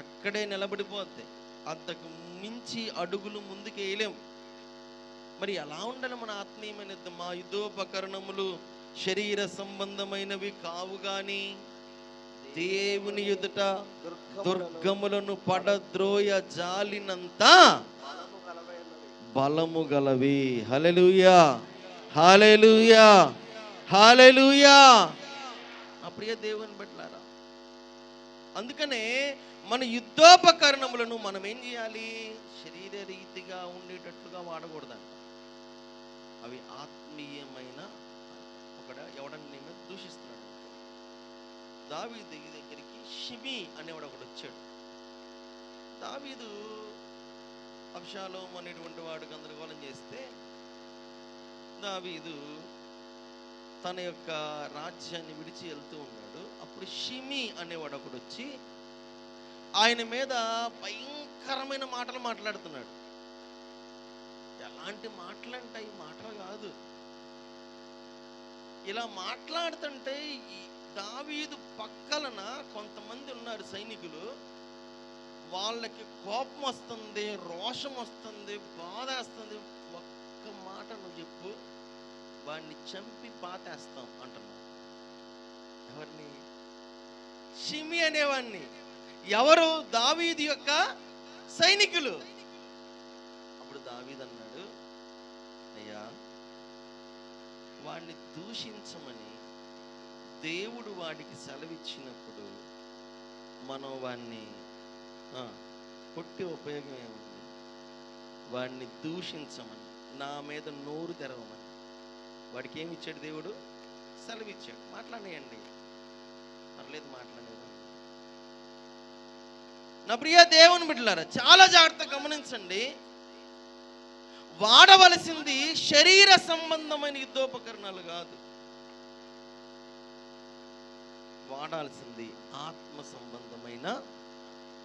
A: అక్కడే నిలబడిపోద్ది. అంతకు మించి అడుగులు ముందుకు వేయలేం. మరి ఎలా ఉండాలి మన ఆత్మీయమైన? మా యుద్ధోపకరణములు శరీర సంబంధమైనవి కావు గాని దేవుని ఎదుట దుర్గములను పడద్రోయ జాలినంత బలము గలవి. హల్లెలూయా, హల్లెలూయా, హల్లెలూయా. నా ప్రియ దేవుని బిడ్డలారా, అందుకనే మన యుద్ధోపకరణములను మనం ఏం చేయాలి? శరీర రీతిగా ఉండేటట్లుగా వాడకూడదండి. అవి ఆత్మీయమైన. ఎవడన్నా నీ మీద దూషిస్తున్నాడు, దావీదు దగ్గరికి షిమి అనేవాడు ఒకడు వచ్చాడు. దావీదు అబ్షాలోము అనేటువంటి వాడు గందరగోళం చేస్తే దావీదు తన యొక్క రాజ్యాన్ని విడిచి వెళ్తూ ఉన్నాడు. అప్పుడు షిమి అనేవాడు ఒకడు వచ్చి ఆయన మీద భయంకరమైన మాటలు మాట్లాడుతున్నాడు. ఎలాంటి మాటలు అంటే ఈ మాటలు కాదు. ఇలా మాట్లాడుతుంటే దావీదు పక్కలన కొంతమంది ఉన్నారు సైనికులు. వాళ్ళకి కోపం వస్తుంది, రోషం వస్తుంది, బాధ వస్తుంది. ఒక్క మాట నువ్వు చెప్పు, వాడిని చంపి పాతేస్తాం అంటున్నాడు. ఎవరిని? షిమి అనేవాడిని. ఎవరు? దావీదు యొక్క సైనికులు. అప్పుడు దావీదు అన్నాడు, అయ్యా, వాడిని దూషించమని దేవుడు వాడికి సెలవిచ్చినప్పుడు మనం వాడిని కొట్టి ఉపయోగం ఏముంది? వాడిని దూషించమని, నా మీద నోరు తెరవమని వాడికి ఏమి ఇచ్చాడు? దేవుడు సెలవిచ్చాడు. మాట్లాడేయండి, పర్లేదు, మాట్లాడేది. నా ప్రియ దేవుని బిడ్డలారా, చాలా జాగ్రత్తగా గమనించండి. వాడవలసింది శరీర సంబంధమైన యుద్ధోపకరణాలు కాదు, వాడాల్సింది ఆత్మ సంబంధమైన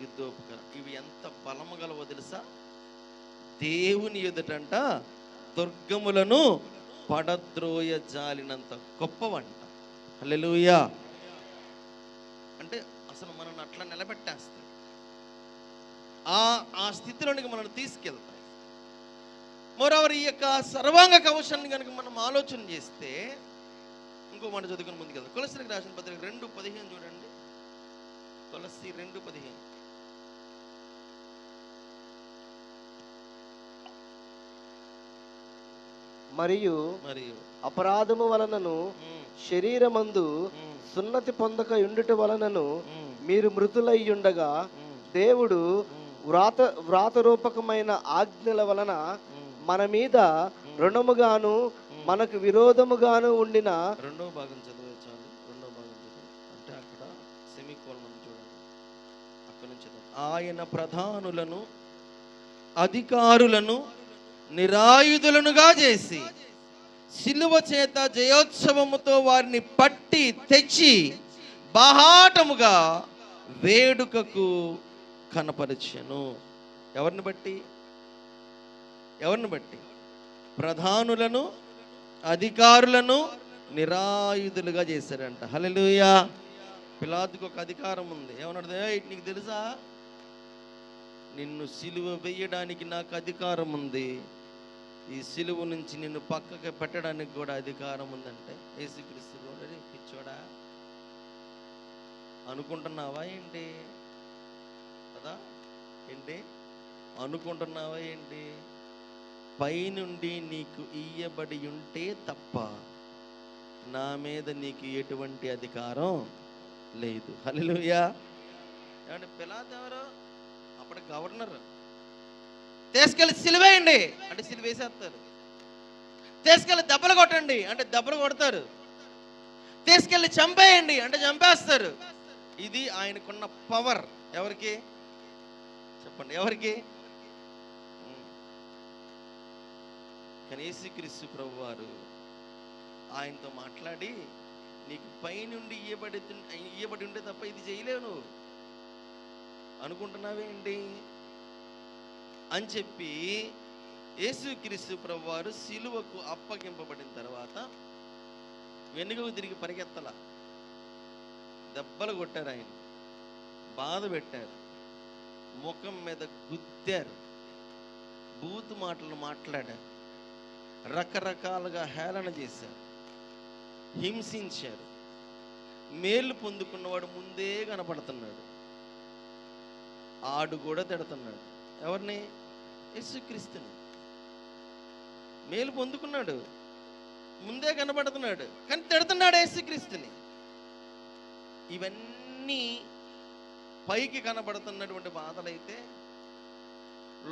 A: యుద్ధోపకరణం. ఇవి ఎంత బలము గలవో తెలుసా? దేవుని ఎదుటంట దుర్గములను పడద్రోయ జాలినంత గొప్పవంట. హల్లెలూయా. అంటే అసలు మనల్ని అట్లా నిలబెట్టేస్తాయి, ఆ స్థితిలోనికి మనల్ని తీసుకెళ్తాయి. మరోవర్ ఈ యొక్క సర్వాంగ కవచాన్ని కనుక మనం ఆలోచన చేస్తే, ఇంకో మాట చదువుకుని ముందుకెళ్తాం. కొలస్సీలకు రాసిన పత్రిక 2:15 చూడండి. కొలస్సీ 2:15.
C: మరియు అపరాధము వలనను శరీరమందు సున్నతి పొందక ఉండుట వలనను మీరు మృతులయ్యుండగా దేవుడు వ్రాతరూపకమైన ఆజ్ఞల వలన మన మీద రుణముగాను మనకు విరోధముగాను ఉండిన.
A: రెండో భాగం చదివే చాలు. రెండో భాగం చదివి అంటే అక్కడ సెమికోలన్ చూడండి. అక్కడ నుంచి ఆయన ప్రధానులను అధికారులను నిరాయుధులనుగా చేసి సిలువ చేత జయోత్సవముతో వారిని పట్టి తెచ్చి బాహాటముగా వేడుకకు కనపరచెను. ఎవరిని బట్టి? ప్రధానులను అధికారులను నిరాయుధులుగా చేశారంట. హల్లెలూయా. పిలాతుకు ఒక అధికారం ఉంది. ఏమన్నాడు? నీకు తెలుసా, నిన్ను సిలువ వేయడానికి నాకు అధికారం ఉంది, ఈ సిలువ నుంచి నిన్ను పక్కకి పెట్టడానికి కూడా అధికారం ఉందంటే యేసుక్రీస్తు పిచ్చోడా అనుకుంటున్నావా ఏంటి? కదా ఏంటి అనుకుంటున్నావా ఏంటి? పైనుండి నీకు ఇయ్యబడి ఉంటే తప్ప నా మీద నీకు ఎటువంటి అధికారం లేదు. హల్లెలూయా. ఏమంటే పిలాతు ఎవరు? అప్పుడు గవర్నర్. తీసుకెళ్ళి సిలువేయండి అంటే సిలువేసేస్తారు. తీసుకెళ్ళి దెబ్బలు కొట్టండి అంటే దెబ్బలు కొడతారు. తీసుకెళ్ళి చంపేయండి అంటే చంపేస్తారు. ఇది ఆయనకున్న పవర్. ఎవరికి చెప్పండి, ఎవరికి? కానీ యేసుక్రీస్తు ప్రభు వారు ఆయనతో మాట్లాడి, నీకు పైనుండి ఇయ్యబడి ఉంటే తప్ప ఇది చేయలేవు నువ్వు అనుకుంటున్నావేంటి అని చెప్పి యేసుక్రీస్తు ప్రభు వారు సిలువకు అప్పగింపబడిన తర్వాత వెనుకకు తిరిగి పరిగెత్తల. దెబ్బలు కొట్టారు, ఆయన బాధ పెట్టారు, ముఖం మీద గుద్దారు, బూతు మాటలు మాట్లాడారు, రకరకాలుగా హేళన చేశారు, హింసించారు. మేలు పొందుకున్నవాడు ముందే కనపడుతున్నాడు, ఆడు కూడా తిడుతున్నాడు. ఎవరిని? యేసుక్రీస్తుని. మేలు పొందుకున్నాడు, ముందే కనబడుతున్నాడు, కానీ తిడుతున్నాడు యేసుక్రీస్తుని. ఇవన్నీ పైకి కనబడుతున్నటువంటి బాధలైతే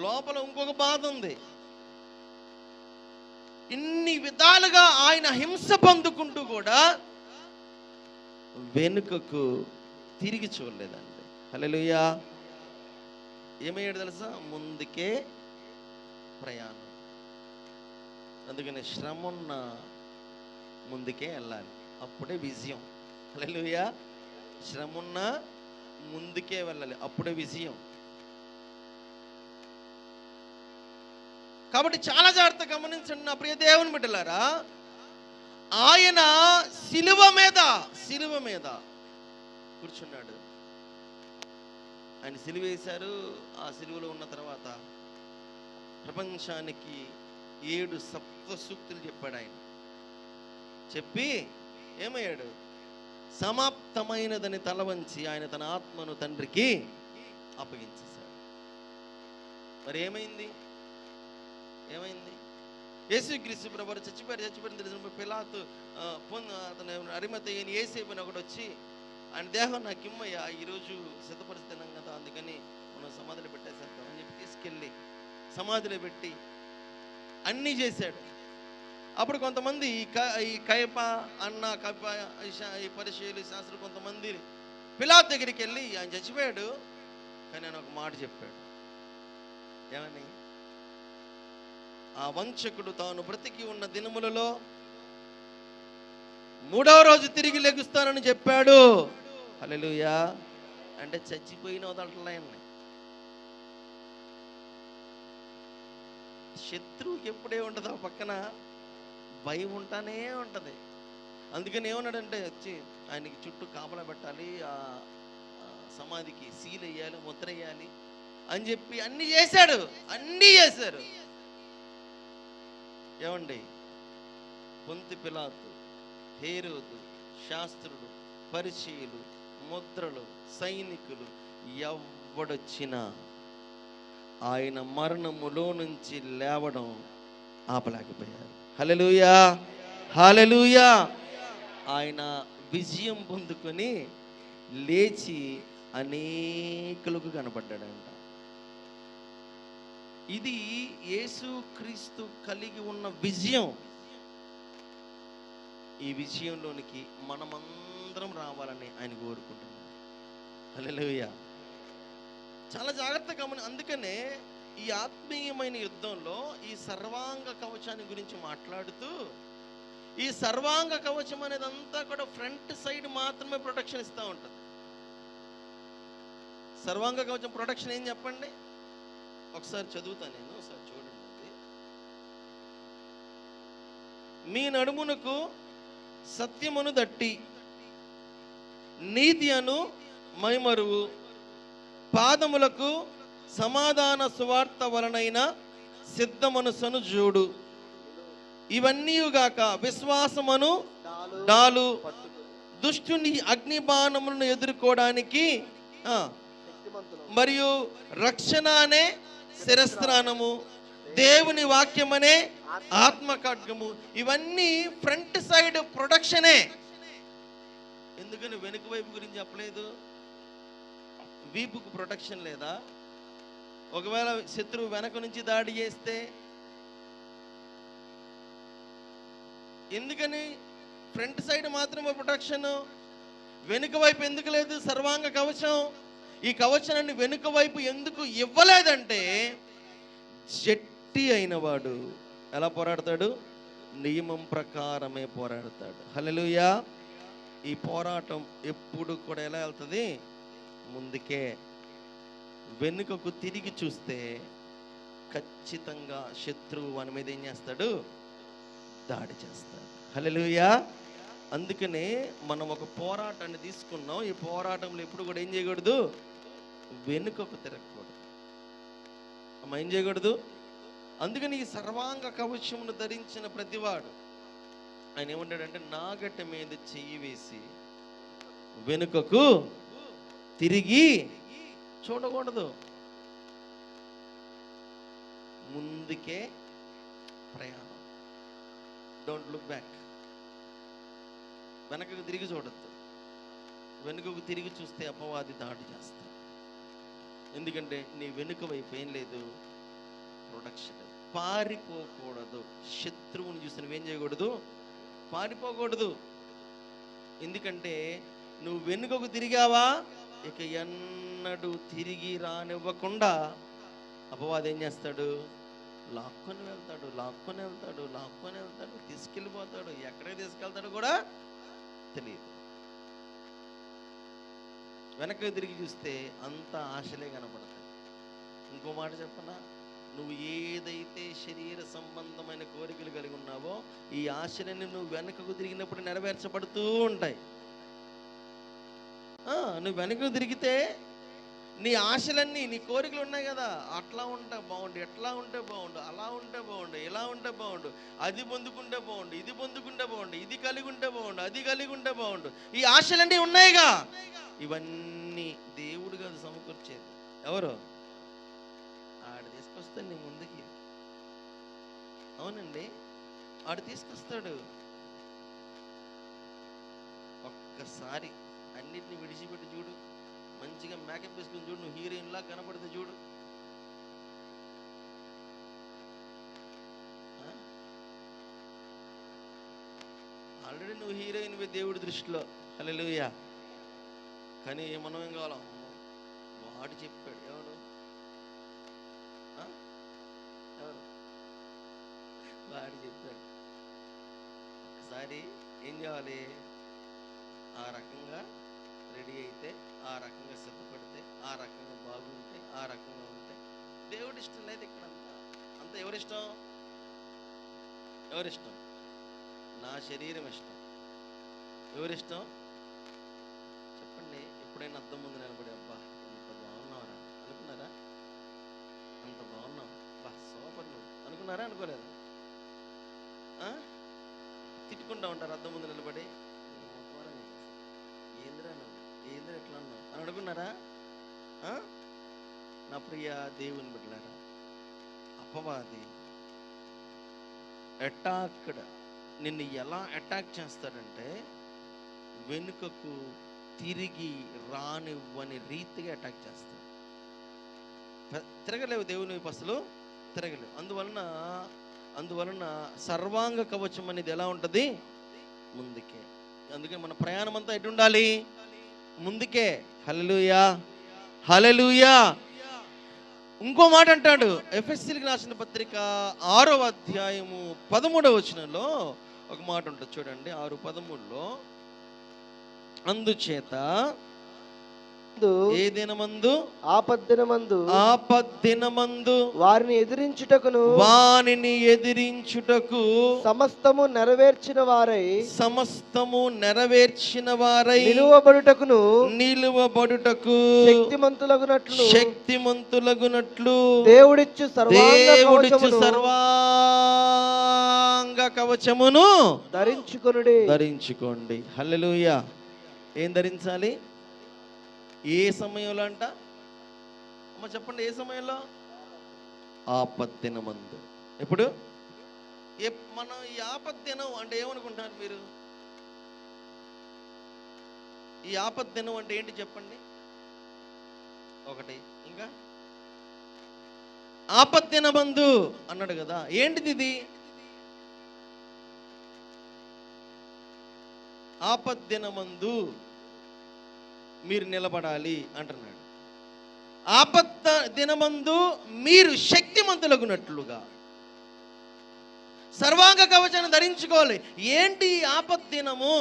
A: లోపల ఇంకొక బాధ ఉంది. ఇన్ని విధాలుగా ఆయన హింస పొందుకుంటూ కూడా వెనుకకు తిరిగి చూడలేదండి. హల్లెలూయా. ఏమయ్యాడు తెలుసా? ముందుకే ప్రయాణం. అందుకని శ్రమన్న ముందుకే వెళ్ళాలి, అప్పుడే విజయం. హల్లెలూయా. శ్రమన్న ముందుకే వెళ్ళాలి, అప్పుడే విజయం. కాబట్టి చాలా జాగ్రత్త గమనించండి నా ప్రియ దేవుని బిడ్డలారా. ఆయన సిలువ మీద కూర్చున్నాడు. ఆయన సిలువ వేశారు. ఆ సిలువలో ఉన్న తర్వాత ప్రపంచానికి 7 సప్తసూక్తులు చెప్పాడు. ఆయన చెప్పి ఏమయ్యాడు? సమాప్తమైనదని తల వంచి ఆయన తన ఆత్మను తండ్రికి అప్పగించేశాడు. మరి ఏమైంది? యేసుక్రీస్తు ప్రభువు చచ్చిపోయిన తెలిసిన పిలాతు అతను అరిమతయ్యని యేసేపు అని ఒకటి వచ్చి, ఆయన దేహం నాకు ఇమ్మయ్యా, ఈరోజు సిద్ధపరుస్తున్నాం కదా, అందుకని మనం సమాధిలో పెట్టేసేద్దాం అని చెప్పి తీసుకెళ్ళి సమాధిలో పెట్టి అన్నీ చేశాడు. అప్పుడు కొంతమంది ఈ కయప అన్న కప ఈ పరిచయులు శాస్త్రులు కొంతమంది పిలాతు దగ్గరికి వెళ్ళి, ఆయన చచ్చిపోయాడు కానీ ఆయన ఒక మాట చెప్పాడు. ఏమని? ఆ వంచకుడు తాను బ్రతికి ఉన్న దినములలో 3వ రోజు తిరిగి లెగుస్తానని చెప్పాడు. హల్లెలూయా. అంటే చచ్చిపోయిన వదలట్లే. శత్రువుకి ఎప్పుడే ఉంటుంది ఆ పక్కన భయం ఉంటానే ఉంటుంది. అందుకని ఏమన్నాడంటే, వచ్చి ఆయనకి చుట్టూ కాపలా పెట్టాలి, ఆ సమాధికి సీల్ వేయాలి, ముద్ర వేయాలి అని చెప్పి అన్నీ చేశారు. ఏమండి? పొంతి పిలాతు, హేరోదు, శాస్త్రులు, పరిచయులు, ముద్రలు, సైనికులు ఎవడొచ్చినా ఆయన మరణములో నుంచి లేవడం ఆపలేకపోయారు. హల్లెలూయా, హల్లెలూయా. ఆయన విజయం పొందుకొని లేచి అనేకులకు కనపడ్డాడంట. ఇది యేసుక్రీస్తు కలిగి ఉన్న విజయం. ఈ విజయంలోనికి మనమందరం రావాలని ఆయన కోరుకుంటున్నాం. హల్లెలూయా. చాలా జాగ్రత్తగా అందుకనే ఈ ఆత్మీయమైన యుద్ధంలో ఈ సర్వాంగ కవచాన్ని గురించి మాట్లాడుతూ, ఈ సర్వాంగ కవచం అనేది అంతా కూడా ఫ్రంట్ సైడ్ మాత్రమే ప్రొటెక్షన్ ఇస్తూ ఉంటుంది. సర్వాంగ కవచం ప్రొటెక్షన్ ఏం చెప్పండి? ఒకసారి చదువుతాను నేను, ఒకసారి చూడండి. మీ నడుమునకు సత్యమును దట్టి, నీతి అను మైమరువు, పాదములకు సమాధాన సువార్త వలనైన సిద్ధ మనసును జోడు, ఇవన్నీగాక విశ్వాసమును డాలు, దుష్టుని అగ్నిబాణములను ఎదుర్కోవడానికి మరియు రక్షణ అనే శిరస్త్రానము, దేవుని వాక్యమనే ఆత్మ ఖడ్గము. ఇవన్నీ ఫ్రంట్ సైడ్ ప్రొటెక్షనే. ఎందుకని వెనుక వైపు గురించి చెప్పలేదు? వీపుకు ప్రొటెక్షన్ లేదా? ఒకవేళ శత్రువు వెనక నుంచి దాడి చేస్తే, ఎందుకని ఫ్రంట్ సైడ్ మాత్రమే ప్రొటెక్షన్, వెనుక వైపు ఎందుకు లేదు సర్వాంగ కవచం? ఈ కవచాన్ని వెనుక వైపు ఎందుకు ఇవ్వలేదంటే, జట్టి అయిన వాడు ఎలా పోరాడతాడు? నియమం ప్రకారమే పోరాడతాడు. హల్లెలూయా. ఈ పోరాటం ఎప్పుడు కూడా ఎలా వెళ్తుంది? ముందుకే. వెనుకకు తిరిగి చూస్తే ఖచ్చితంగా శత్రువు మన మీద ఏం చేస్తాడు? దాడి చేస్తాడు. హల్లెలూయా. అందుకనే మనం ఒక పోరాటాన్ని తీసుకున్నాం. ఈ పోరాటంలో ఎప్పుడు కూడా ఏం చేయకూడదు? వెనుకకు తిరగకూడదు. అమ్మ ఏం చేయకూడదు? అందుకని ఈ సర్వాంగ కవచమును ధరించిన ప్రతివాడు ఆయన ఏమంటాడంటే, నాగటి మీద చెయ్యి వేసి వెనుకకు తిరిగి చూడకూడదు, ముందుకే ప్రయాణం. Don't look back. వెనకకు తిరిగి చూడద్దు. వెనుకకు తిరిగి చూస్తే అపవాది దాడి చేస్తాడు. ఎందుకంటే నీ వెనుక వైపు ఏం లేదు? ప్రొటెక్షన్. పారిపోకూడదు. శత్రువుని చూసి నువ్వేం చేయకూడదు? పారిపోకూడదు. ఎందుకంటే నువ్వు వెనుకకు తిరిగావా, ఇక ఎన్నడూ తిరిగి రానివ్వకుండా అపవాది ఏం చేస్తాడు? లాక్కొని వెళ్తాడు, లాక్కొని వెళ్తాడు, లాక్కొని వెళ్తాడు, తీసుకెళ్ళిపోతాడు. ఎక్కడికి తీసుకెళ్తాడు కూడా తెలియదు. వెనక్కి తిరిగి చూస్తే అంత ఆశలే కనపడతాయి. ఇంకో మాట చెప్పనా? నువ్వు ఏదైతే శరీర సంబంధమైన కోరికలు కలిగి ఉన్నావో ఈ ఆశలన్నీ నువ్వు వెనకకు తిరిగినప్పుడు నెరవేర్చబడుతూ ఉంటాయి. నువ్వు వెనకకు తిరిగితే నీ ఆశలన్నీ, నీ కోరికలు ఉన్నాయి కదా, అట్లా ఉంటే బాగుండు, ఎట్లా ఉంటే బాగుండు, అలా ఉంటే బాగుండు, ఇలా ఉంటే బాగుండు, అది పొందుకుంటే బాగుండు, ఇది పొందుకుంటే బాగుండు, ఇది కలిగి ఉంటే బాగుండు, అది కలిగి ఉంటే బాగుండు, ఈ ఆశలన్నీ ఉన్నాయిగా. ఇవన్నీ దేవుడు కాదు సమకూర్చేది. ఎవరు? ఆడు తీసుకొస్తాడు నీ ముందుకి. అవునండి, ఆడు తీసుకొస్తాడు. ఒక్కసారి అన్నిటిని విడిచిపెట్టి చూడు. మంచిగా మేకప్ వేసుకుని చూడు. నువ్వు హీరోయిన్ లా కనపడితే చూడు. ఆల్రెడీ నువ్వు హీరోయిన్ దేవుడి దృష్టిలో. హల్లెలూయా. కానీ మనం ఏం కావాలో వాడు చెప్పాడు. ఎవరు? వాడు చెప్పాడు. ఒకసారి ఏం చేయాలి? ఆ రకంగా రెడీ అయితే, ఆ రకంగా సిద్ధపడితే, ఆ రకంగా బాగుంటే, ఆ రకంగా ఉంటే దేవుడి ఇష్టం లేదు. ఇక్కడ అంతా ఎవరిష్టం? ఎవరిష్టం? నా శరీరం ఇష్టం. ఎవరిష్టం చెప్పండి? ఎప్పుడైనా అద్దం ముందు నిలబడి అబ్బా అంత బాగున్నావురా అనుకున్నారా? అంత బాగున్నావు, బా సూపర్ నువ్వు అనుకున్నారా? అనుకోలేదు. తిట్టుకుంటా ఉంటారు అద్దం ముందు నిలబడి, ఏంద్రా నువ్వు, ఏంద్రా ఎట్లా అన్నావు అని అనుకున్నారా? నా ప్రియ దేవుని బిడ్డలారా, అపవాది అటాక్డ్ నిన్ను ఎలా అటాక్ చేస్తాడంటే, వెనుకకు తిరిగి రానివ్వని రీతిగా అటాక్ చేస్తాడు. తిరగలేవు దేవుని వైపు, అసలు తిరగలేవు. అందువలన సర్వాంగ కవచం అనేది ఎలా ఉంటుంది? ముందుకే. అందుకే మన ప్రయాణం అంతా ఎటు ఉండాలి? ముందుకే. హల్లెలూయా, హల్లెలూయా. ఇంకో మాట అంటాడు, ఎఫెసీయులకు రాసిన పత్రిక 6వ అధ్యాయము 13వ వచనంలో ఒక మాట ఉంటుంది చూడండి. 6:13లో, అందుచేత ఏ దినమందు? ఆపద్దినమందు
C: వారిని ఎదిరించుటకు సమస్తము నెరవేర్చిన వారై నిలువబడుటకు శక్తిమంతులగునట్లు దేవుడిచ్చు సర్వాంగ కవచమును ధరించుకోండి. హల్లెలూయా. ఏం ధరించాలి? ఏ సమయంలో అంట? అమ్మ చెప్పండి, ఏ సమయంలో? ఆపద్దినమందు. ఎప్పుడు? మనం ఈ ఆపద్దినం అంటే ఏమనుకుంటారు మీరు? ఈ ఆపద్దినం అంటే ఏంటి చెప్పండి? ఒకటి. ఇంకా
B: ఆపద్దినమందు అన్నాడు కదా. ఏంటిది ఇది? ఆపద్దినమందు మీరు నిలబడాలి అంటున్నాడు. దినమందు మీరు శక్తిమంతులగునట్లుగా సర్వాంగ కవచాన్ని ధరించుకోవాలి. ఏంటి ఆపద్దినము?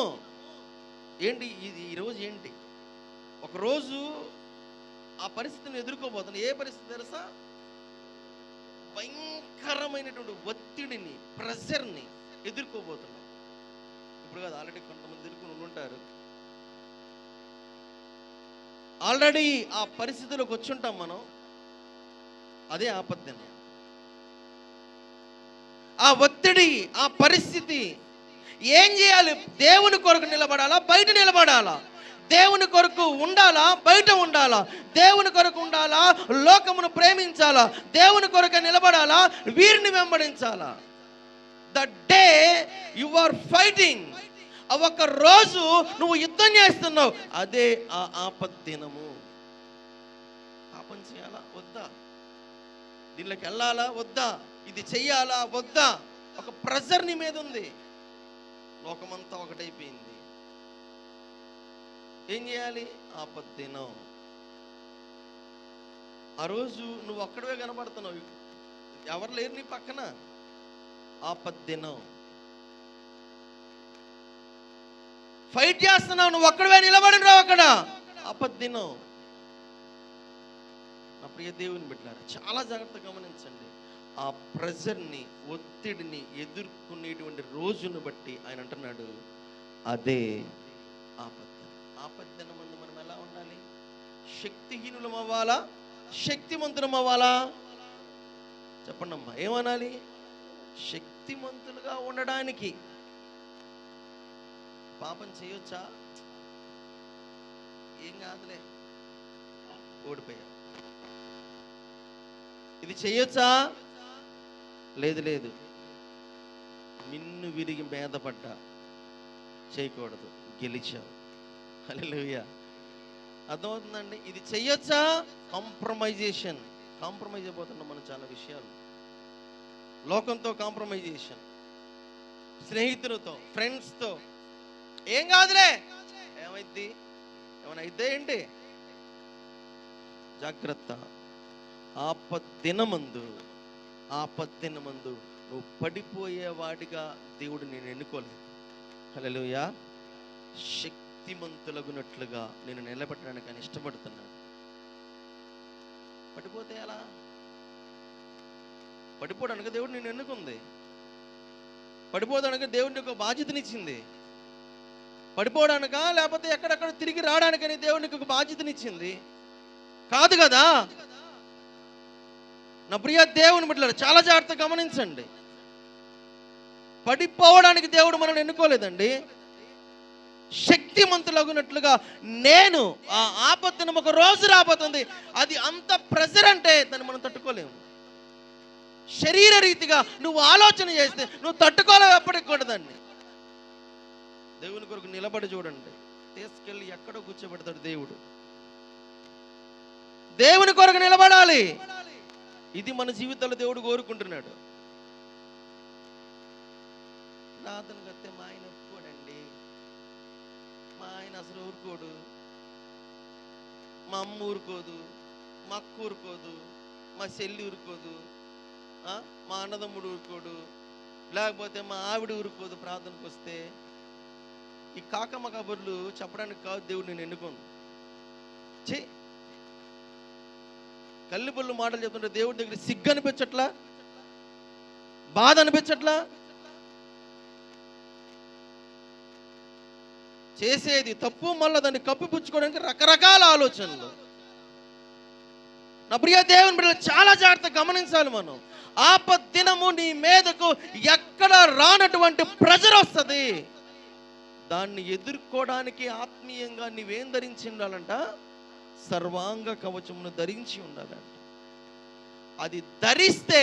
B: ఏంటి ఇది? ఈరోజు ఏంటి? ఒకరోజు ఆ పరిస్థితిని ఎదుర్కోబోతున్నా. ఏ పరిస్థితి తెలుసా? భయంకరమైనటువంటి ఒత్తిడిని, ప్రెషర్ని ఎదుర్కోబోతున్నాం. ఇప్పుడు కాదు, ఆల్రెడీ కొంతమంది ఎదుర్కొని ఉంటారు. ఆల్రెడీ ఆ పరిస్థితిలోకి వచ్చుంటాం మనం. అదే ఆపద్దినం. ఆ ఒత్తిడి, ఆ పరిస్థితి ఏం చేయాలి? దేవుని కొరకు నిలబడాలా, బయట నిలబడాలా? దేవుని కొరకు ఉండాలా, బయట ఉండాలా? దేవుని కొరకు ఉండాలా, లోకమును ప్రేమించాలా? దేవుని కొరకు నిలబడాలా, వీరిని వెంబడించాలా? The day you are fighting, ఒక రోజు నువ్వు యుద్ధం చేస్తున్నావు, అదే ఆ ఆపద్దినము. పాపం చేయాలా వద్దా? దీనిలోకి వెళ్ళాలా వద్దా? ఇది చెయ్యాలా వద్దా? ఒక ప్రెషర్ నీ మీద ఉంది. లోకమంతా ఒకటైపోయింది. ఏం చేయాలి? ఆపద్దినం. ఆ రోజు నువ్వు ఒక్కడవే కనబడుతున్నావు, ఎవరు లేరు నీ పక్కన. ఆపద్దినం. ఫైట్ చేస్తున్నావు, నువ్వు ఒక్కడవే నిలబడిన రావు అక్కడ. ఆపద్దినం. నా ప్రియ దేవుని బిడ్డలారా, చాలా జాగ్రత్తగా గమనించండి. ఆ ప్రెషర్ని, ఒత్తిడిని ఎదుర్కొనేటువంటి రోజును బట్టి ఆయన అంటున్నాడు, అదే ఆపద్దినం. ఆపద్దినం ముందు మనం ఎలా ఉండాలి? శక్తిహీనులం అవ్వాలా, శక్తిమంతులం అవ్వాలా? చెప్పండి అమ్మా, ఏమనాలి? శక్తిమంతులుగా ఉండడానికి. పాపం చేయొచ్చా? ఏం కాదులే, ఓడిపోయా. ఇది చేయొచ్చా? లేదు లేదు, మిన్ను విరిగి మీద పడ్డా చేయకూడదు, గెలిచావు. హల్లెలూయా. అర్థమవుతుందండి? ఇది చెయ్యొచ్చా? కాంప్రమైజేషన్. కాంప్రమైజ్ అయిపోతున్నాం మనం చాలా విషయాలు. లోకంతో కాంప్రమైజేషన్, స్నేహితులతో, ఫ్రెండ్స్తో. ఏం కాదులే, ఏమైద్ది, ఏమైనా అయితే ఏంటి? జాగ్రత్త. ఆపద్దినమందు నువ్వు పడిపోయేవాడిగా దేవుడు నేను ఎన్నుకోలేదు. హల్లెలూయా. శక్తిమంతులగునట్లుగా నేను నిలబెట్టడానికి ఆయన ఇష్టపడుతున్నాను. పడిపోతే ఎలా? పడిపోవడానికి దేవుడు నేను ఎన్నుకుంది. పడిపోవడానికి దేవుడిని ఒక బాధ్యతనిచ్చింది. పడిపోవడానిక, లేకపోతే ఎక్కడెక్కడ తిరిగి రావడానికని దేవునికి ఒక బాధ్యతనిచ్చింది కాదు కదా. నా ప్రియ దేవుని బిడ్డలారా, చాలా జాగ్రత్తగా గమనించండి. పడిపోవడానికి దేవుడు మనల్ని ఎన్నుకోలేదండి. శక్తిమంతులగునట్లుగా నేను, ఆ ఆపత్తును ఒక రోజు రాబోతుంది, అది అంత ప్రెషర్ అంటే దాన్ని మనం తట్టుకోలేము. శరీర రీతిగా నువ్వు ఆలోచన చేస్తే నువ్వు తట్టుకోలేవు ఎప్పటికి కూడా దాన్ని. దేవుని కొరకు నిలబడి చూడండి, తీసుకెళ్ళి ఎక్కడో కూర్చోబెడతాడు దేవుడు. దేవుని కొరకు నిలబడాలి. ఇది మన జీవితంలో దేవుడు కోరుకుంటున్నాడు. ప్రార్థన కడితే మా ఆయన ఒప్పుకోడండి, మా ఆయన అసలు ఊరుకోడు, మా అమ్మ ఊరుకోదు, మా అక్క ఊరుకోదు, మా చెల్లి ఊరుకోదు, మా అన్నదమ్ముడు ఊరుకోడు, లేకపోతే మా ఆవిడ ఊరుకోదు. ప్రార్థనకు వస్తే ఈ కాకమ్మ కబుర్లు చెప్పడానికి కాదు దేవుడు నేను ఎన్నుకోను. కల్లిబొల్లు మాటలు చెప్తుంటే దేవుడి దగ్గర సిగ్గు అనిపించట్లా, బాధ అనిపించట్లా? చేసేది తప్పు, మళ్ళీ దాన్ని కప్పిపుచ్చుకోవడానికి రకరకాల ఆలోచనలు. నా ప్రియ దేవుని బిడ్డలు, చాలా జాగ్రత్తగా గమనించాలి మనం. ఆపద్దినము నీ మీదకు ఎక్కడ రానటువంటి ప్రెషర్ వస్తుంది. దాన్ని ఎదుర్కోవడానికి ఆత్మీయంగా నీవేం ధరించి ఉండాలంట? సర్వాంగ కవచమును ధరించి ఉండాలంట. అది ధరిస్తే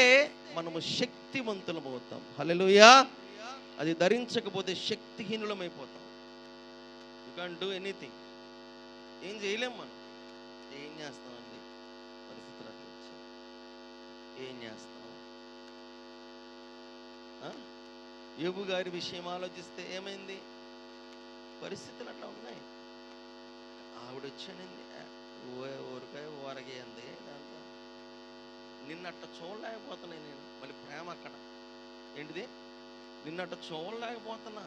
B: మనము శక్తివంతులం అవుతాం. హల్లెలూయా. అది ధరించకపోతే శక్తిహీనులమైపోతాం. You can't do anything. ఏం చేయలేం మనం. ఏం చేస్తామండి, పరిస్థితులు అట్లా వచ్చాయి. ఏం చేస్తాం? యోబు గారి విషయం ఆలోచిస్తే ఏమైంది? పరిస్థితులు అట్లా ఉన్నాయి. ఆవిడ వచ్చానండి, ఊరికాయ ఊరగేయంది, దాంతో నిన్నట్ట చూడలేకపోతున్నాయి నేను. మళ్ళీ ప్రేమ అక్కడ ఏంటిది? నిన్నట్ట చూడలేకపోతున్నా,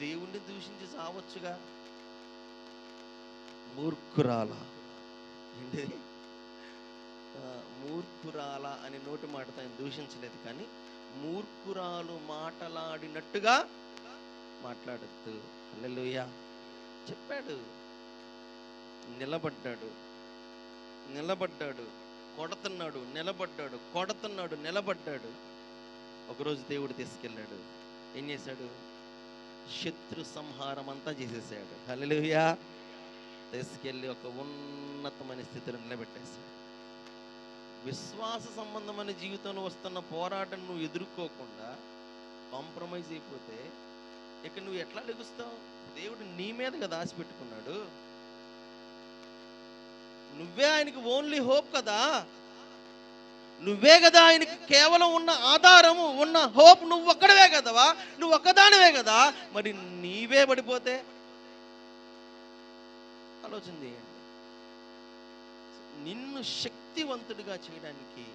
B: దేవుణ్ణి దూషించి చావచ్చుగా. మూర్ఖురాల, ఏంటిది? మూర్ఖురాల అని నోటి మాటతో ఆయన దూషించలేదు, కానీ మూర్ఖురాలు మాటలాడినట్టుగా మాట్లాడద్దు. హల్లెలూయా చెప్పాడు. నిలబడ్డాడు, కొడుతున్నాడు, నిలబడ్డాడు. ఒకరోజు దేవుడు తీసుకెళ్ళాడు. ఏం చేశాడు? శత్రు సంహారం అంతా చేసేసాడు. హల్లెలూయా. తీసుకెళ్ళి ఒక ఉన్నతమైన స్థితిలో నిలబెట్టేశాడు. విశ్వాస సంబంధమైన జీవితంలో వస్తున్న పోరాటం నువ్వు ఎదుర్కోకుండా కాంప్రమైజ్ అయిపోతే ఇక నువ్వు ఎట్లా లెగుస్తావు? దేవుడు నీ మీద కదా ఆశ పెట్టుకున్నాడు. నువ్వే ఆయనకి ఓన్లీ హోప్ కదా, నువ్వే కదా ఆయనకి కేవలం ఉన్న ఆధారము, ఉన్న హోప్ నువ్వు ఒక్కడవే కదవా, నువ్వు ఒక్కదానివే కదా. మరి నీవే పడిపోతే ఆలోచన చేయండి. నిన్ను శక్తివంతుడిగా చేయడానికి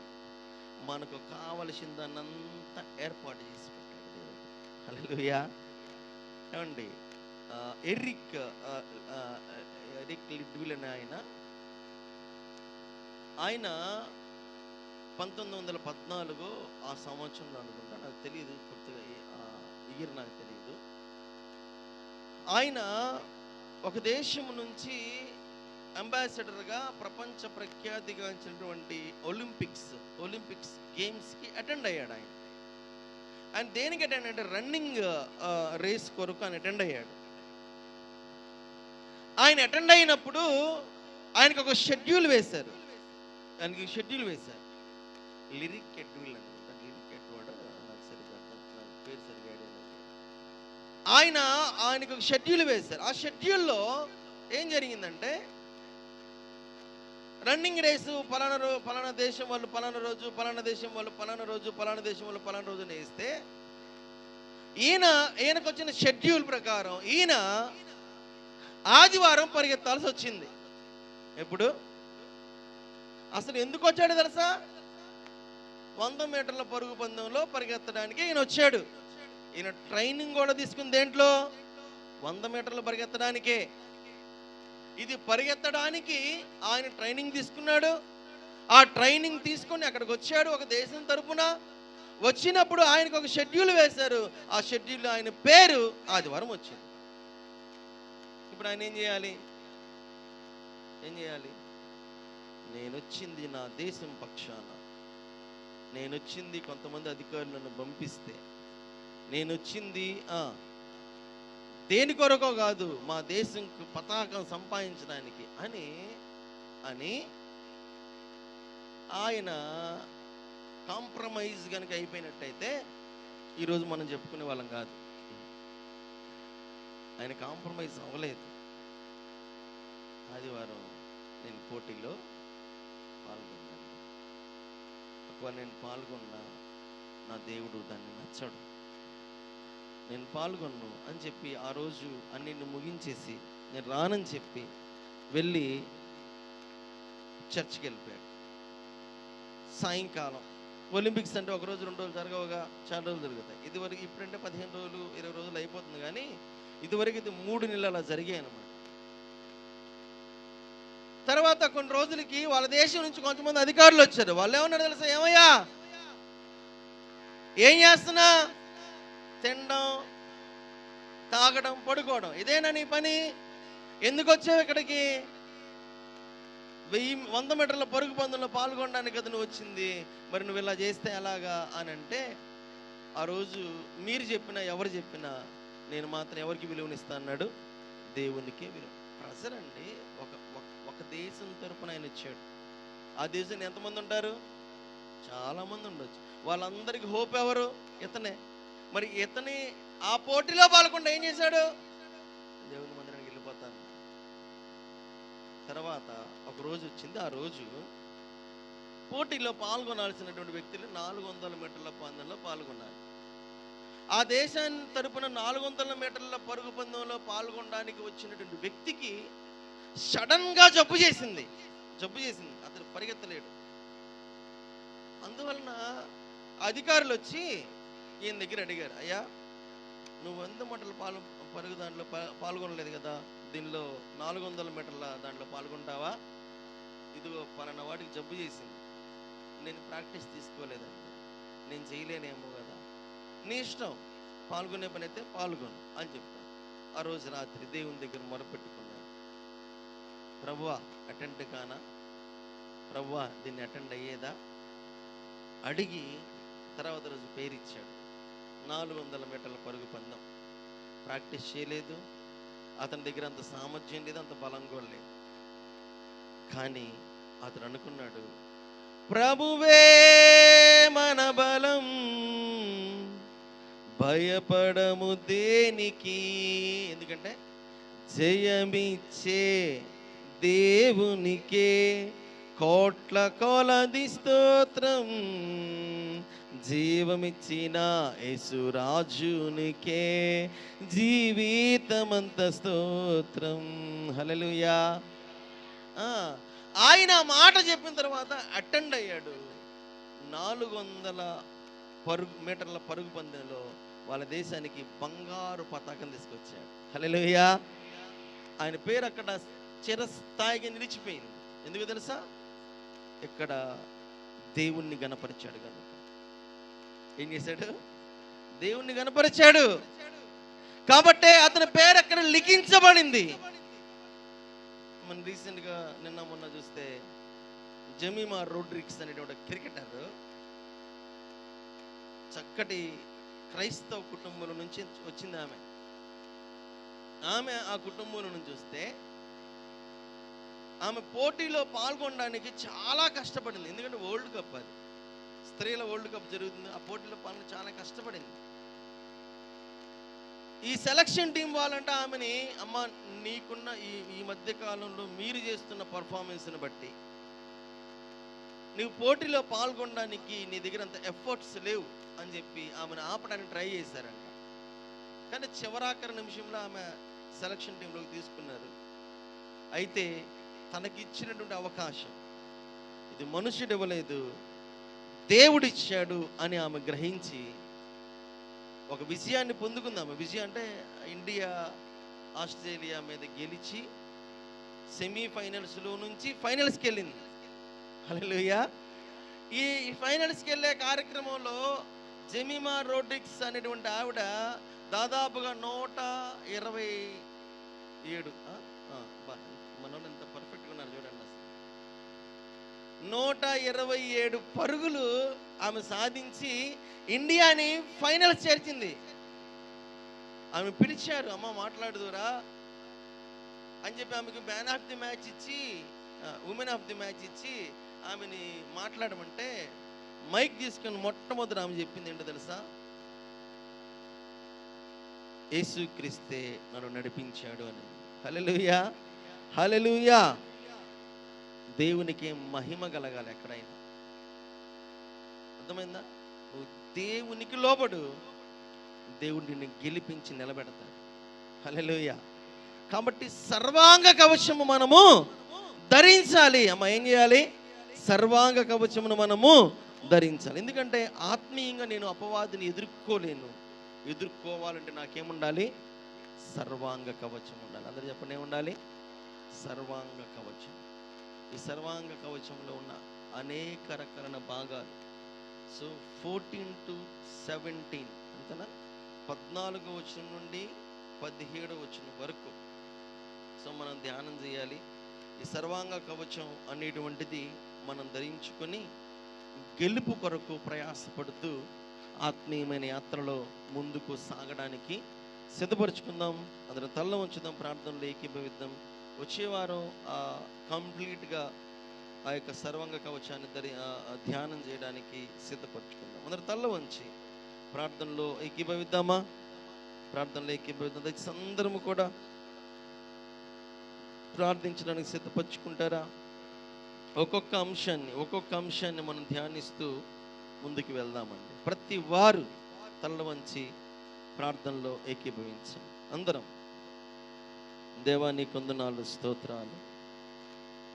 B: మనకు కావలసిందన్నంతా ఏర్పాటు చేసి పెట్టాడు దేవుడు. హల్లెలూయా. ఏమండి, ఎరిక్ లిడ్విల్ అనే ఆయన 1914 ఆ సంవత్సరంలో అనుకుంటా, నాకు తెలియదు పూర్తిగా ఇయర్, నాకు తెలియదు. ఆయన ఒక దేశం నుంచి అంబాసిడర్గా ప్రపంచ ప్రఖ్యాతిగాంచినటువంటి ఒలింపిక్స్ గేమ్స్కి అటెండ్ అయ్యాడు. ఆయన దేనికి అటెండ్ అంటే రన్నింగ్ రేస్ కొరకు ఆయన అటెండ్ అయ్యాడు. ఆయన అటెండ్ అయినప్పుడు ఆయనకు ఒక షెడ్యూల్ వేశారు. లిరిక్ ఎడ్విల్ అనుకుంటా, లిరిక్ ఎడ్వర్డ్, నాకు సరిగ్గా పేరు సరిగ్గా ఆయనకు ఒక షెడ్యూల్ వేశారు. ఆ షెడ్యూల్లో ఏం జరిగిందంటే, రన్నింగ్ రేసు పలానా దేశం వాళ్ళు పలానా రోజు, పలానా దేశం వాళ్ళు పలానా రోజు, పలానా దేశం వాళ్ళు పలానా రోజున వేస్తే, ఈయనకు వచ్చిన షెడ్యూల్ ప్రకారం ఈయన ఆదివారం పరిగెత్తాల్సి వచ్చింది. ఎప్పుడు అసలు ఎందుకు వచ్చాడు తెలుసా? 100 మీటర్ల పరుగు పందెంలో పరిగెత్తడానికి ఈయన వచ్చాడు. ఈయన ట్రైనింగ్ కూడా తీసుకుంది దేంట్లో? 100 మీటర్లు పరిగెత్తడానికే. ఇది పరిగెత్తడానికి ఆయన ట్రైనింగ్ తీసుకున్నాడు. ఆ ట్రైనింగ్ తీసుకొని అక్కడికి వచ్చాడు ఒక దేశం తరపున. వచ్చినప్పుడు ఆయనకు ఒక షెడ్యూల్ వేశారు. ఆ షెడ్యూల్ ఆయన పేరు ఆదివారం వచ్చింది. ఇప్పుడు ఆయన ఏం చేయాలి? నేను వచ్చింది నా దేశం పక్షాన, నేను వచ్చింది కొంతమంది అధికారులు నన్ను పంపిస్తే, నేను వచ్చింది దేని కొరకో కాదు, మా దేశం పతాకం సంపాదించడానికి అని ఆయన కాంప్రమైజ్ కనుక అయిపోయినట్టయితే ఈరోజు మనం చెప్పుకునే వాళ్ళం కాదు. ఆయన కాంప్రమైజ్ అవ్వలేదు. ఆదివారం నేను పోటీలో పాల్గొన్నాను. ఒకవేళ నేను పాల్గొన్నా నా దేవుడు దాన్ని నచ్చడు, నేను పాల్గొన్ను అని చెప్పి ఆ రోజు అన్నింటిని ముగించేసి నేను రానని చెప్పి వెళ్ళి చర్చికి వెళ్ళిపోయాడు. సాయంకాలం ఒలింపిక్స్ అంటే 1 రోజు 2 రోజులు జరగవుగా, చాలా రోజులు జరుగుతాయి. ఇదివరకు ఇప్పుడంటే 15 రోజులు 20 రోజులు అయిపోతుంది, కానీ ఇదివరకు ఇది 3 నెలలు అలా జరిగాయి అన్నమాట. తర్వాత కొన్ని రోజులకి వాళ్ళ దేశం నుంచి కొంతమంది అధికారులు వచ్చారు. వాళ్ళు ఏమన్నారు తెలుసా? ఏమయ్యా, ఏం చేస్తున్నా? తినడం, తాగడం, పడుకోవడం, ఇదేనా నీ పని? ఎందుకు వచ్చావు ఇక్కడికి? 100 మీటర్ల పరుగు పందెంలో పాల్గొనడానికి కదా నువ్వు వచ్చింది, మరి నువ్వు ఇలా చేస్తే ఎలాగా అని అంటే, ఆ రోజు మీరు చెప్పినా ఎవరు చెప్పినా నేను మాత్రం ఎవరికి విలువనిస్తా అన్నాడు? దేవునికి విలువ. ప్రజలండి, ఒక దేశం తరపున ఆయన వచ్చాడు. ఆ దేశంలో ఎంతమంది ఉంటారు? చాలామంది ఉండొచ్చు. వాళ్ళందరికీ హోప్ ఎవరు? ఇతనే. మరి ఇతని ఆ పోటీలో పాల్గొంటే ఏం చేశాడు? దేవుని మందిరానికి వెళ్ళిపోతాను. తర్వాత ఒక రోజు వచ్చింది. ఆ రోజు
A: పోటీలో పాల్గొనాల్సినటువంటి వ్యక్తులు 400 మీటర్ల పందెంలో పాల్గొన్నారు. ఆ దేశాన్ని తరపున 400 మీటర్ల పరుగు పందెంలో పాల్గొనడానికి వచ్చినటువంటి వ్యక్తికి సడన్గా జబ్బు చేసింది. అతను పరిగెత్తలేడు. అందువలన అధికారులు వచ్చి ఈయన దగ్గర అడిగారు, అయ్యా నువ్వు 100 మీటర్ల పరుగు దాంట్లో పాల్గొనలేదు కదా, దీనిలో 400 మీటర్ల దాంట్లో పాల్గొంటావా? ఇదిగో పలానా వాడికి జబ్బు చేసింది, నేను ప్రాక్టీస్ తీసుకోలేదండి, నేను చేయలేనేమో కదా, నీ ఇష్టం, పాల్గొనే పని అయితే పాల్గొను అని చెప్పాను. ఆ రోజు రాత్రి దేవుని దగ్గర మొరపెట్టుకున్నాను, ప్రభువా అటెండ్ కానా, ప్రభువా దీన్ని అటెండ్ అయ్యేదా అడిగి తర్వాత రోజు పేరు ఇచ్చాడు. 400 మీటర్ల పరుగు పందెం ప్రాక్టీస్ చేయలేదు, అతని దగ్గర అంత సామర్థ్యం లేదు, అంత బలం కూడా లేదు. కానీ అతను అనుకున్నాడు, ప్రభువే మన బలం, భయపడము దేనికి, ఎందుకంటే జయమిచ్చే దేవునికే కోట్ల కొలది స్తోత్రం, జీవమిచ్చిన యేసురాజునికే జీవితమంత స్తోత్రం. హల్లెలూయా. ఆయన మాట చెప్పిన తర్వాత అటెండ్ అయ్యాడు. 400 మీటర్ల పరుగు పందెంలో వాళ్ళ దేశానికి బంగారు పతాకం తీసుకొచ్చాడు. హల్లెలూయా. ఆయన పేరు అక్కడ చిరస్థాయిగా నిలిచిపోయింది. ఎందుకు తెలుసా? ఇక్కడ దేవుణ్ణి గణపరిచాడు కనుక. ఏం చేశాడు? దేవుణ్ణి గణపరిచాడు కాబట్టే అతని పేరు అక్కడ లిఖించబడింది. మనం రీసెంట్గా నిన్న మొన్న చూస్తే జెమిమా రోడ్రిగ్స్ అనేటువంటి క్రికెటర్, చక్కటి క్రైస్తవ కుటుంబం నుంచి వచ్చింది ఆమె ఆ కుటుంబం నుంచి వస్తే ఆమె పోటీలో పాల్గొనడానికి చాలా కష్టపడింది. ఎందుకంటే వరల్డ్ కప్, అది స్త్రీల వరల్డ్ కప్ జరుగుతుంది, ఆ పోటీలో పాల్గొని చాలా కష్టపడింది. ఈ సెలక్షన్ టీం వాళ్ళంటే ఆమెని, అమ్మ నీకున్న ఈ మధ్య కాలంలో మీరు చేస్తున్న పర్ఫార్మెన్స్ని బట్టి నువ్వు పోటీలో పాల్గొనడానికి నీ దగ్గర అంత ఎఫర్ట్స్ లేవు అని చెప్పి ఆమెను ఆపడానికి ట్రై చేశారంట. కానీ చివరాఖరి నిమిషంలో ఆమె సెలక్షన్ టీంలోకి తీసుకున్నారు. అయితే తనకి ఇచ్చినటువంటి అవకాశం ఇది మనుషుడు ఇవ్వలేదు, దేవుడిచ్చాడు అని ఆమె గ్రహించి ఒక విజయాన్ని పొందుకుంది. ఆమె విజయం అంటే ఇండియా ఆస్ట్రేలియా మీద గెలిచి సెమీఫైనల్స్లో నుంచి ఫైనల్స్కి వెళ్ళింది. హల్లెలూయా. ఈ ఫైనల్స్కి వెళ్ళే కార్యక్రమంలో జెమిమా రోడ్రిగ్స్ అనేటువంటి ఆవిడ దాదాపుగా 127 మనోళ్ళు ఎంత పర్ఫెక్ట్గా ఉన్నారు చూడండి, అసలు 127 పరుగులు ఆమె సాధించి ఇండియాని ఫైనల్స్ చేర్చింది. ఆమె పిలిచారు, అమ్మ మాట్లాడుదురా అని చెప్పి ఆమెకి మ్యాన్ ఆఫ్ ది మ్యాచ్ ఇచ్చి, ఉమెన్ ఆఫ్ ది మ్యాచ్ ఇచ్చి ఆమెని మాట్లాడమంటే మైక్ తీసుకొని మొట్టమొదటి ఆమె చెప్పింది ఏంటో తెలుసా? యేసుక్రీస్తే నన్ను నడిపించాడు అని. హల్లెలూయా, హల్లెలూయా. దేవునికి మహిమ కలగాలి ఎక్కడైనా, అర్థమైందా? నువ్వు దేవునికి లోబడు, దేవుడు నిన్ను గెలిపించి నిలబెడతాడు. హల్లెలూయా. కాబట్టి సర్వాంగ కవచము మనము ధరించాలి. అమ్మ ఏం చేయాలి? సర్వాంగ కవచమును మనము ధరించాలి. ఎందుకంటే ఆత్మీయంగా నేను అపవాదిని ఎదుర్కోవాలంటే నాకేముండాలి? సర్వాంగ కవచం ఉండాలి. అందరూ చెప్పండి, ఏముండాలి? సర్వాంగ కవచం. ఈ సర్వాంగ కవచంలో ఉన్న అనేక రకాలైన భాగాలు. సో 14 to 17 అంతేనా, 14వ వచనం నుండి 17వ వచనం వరకు సో మనం ధ్యానం చేయాలి. ఈ సర్వాంగ కవచం అనేటువంటిది మనం ధరించుకొని గెలుపు కొరకు ప్రయాసపడుతూ ఆత్మీయమైన యాత్రలో ముందుకు సాగడానికి సిద్ధపరుచుకుందాం. అందరం తల్ల ఉంచుదాం, ప్రార్థనలో ఏకీభవిద్దాం. వచ్చేవారం కంప్లీట్గా ఆ యొక్క సర్వాంగ కవచాన్ని ధ్యానం చేయడానికి సిద్ధపరచుకుందాం. అందరు తల్ల వంచి ప్రార్థనలో ఏకీభవిద్దామా? ప్రార్థనలో ఏకీభవిద్దాం. దయచేసి అందరము కూడా ప్రార్థించడానికి సిద్ధపరచుకుంటారా? ఒక్కొక్క అంశాన్ని మనం ధ్యానిస్తూ ముందుకు వెళ్దామండి. ప్రతి వారు తల్ల వంచి ప్రార్థనలో ఏకీభవించండి. అందరం. దేవా నీ కొందనాలు స్తోత్రాలు,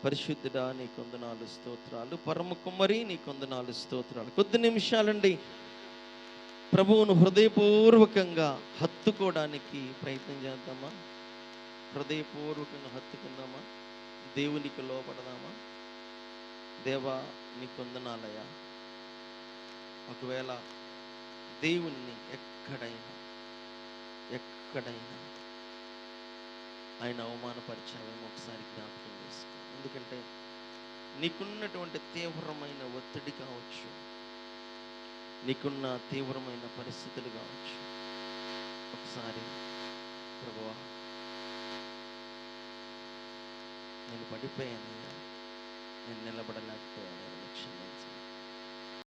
A: పరిశుద్ధుడా నీ కొందనాలు స్తోత్రాలు, పరమ కుమ్మరి నీ కొందనాలు స్తోత్రాలు. కొద్ది నిమిషాలండి ప్రభువును హృదయపూర్వకంగా హత్తుకోవడానికి ప్రయత్నం చేద్దామా? హృదయపూర్వకంగా హత్తుకుందామా? దేవునికి లోపడదామా? దేవా నీ కొందనాలయ్యా. ఒకవేళ దేవుణ్ణి ఎక్కడైనా ఆయన అవమానపరిచావేమో ఒకసారి జ్ఞాపకం చేసుకో. ఎందుకంటే నీకున్నటువంటి తీవ్రమైన ఒత్తిడి కావచ్చు, నీకున్న తీవ్రమైన పరిస్థితులు కావచ్చు, ఒకసారి ప్రభువా నేను పడిపోయానయ్యా, నేను నిలబడలేకపోయాను, క్షమించండి.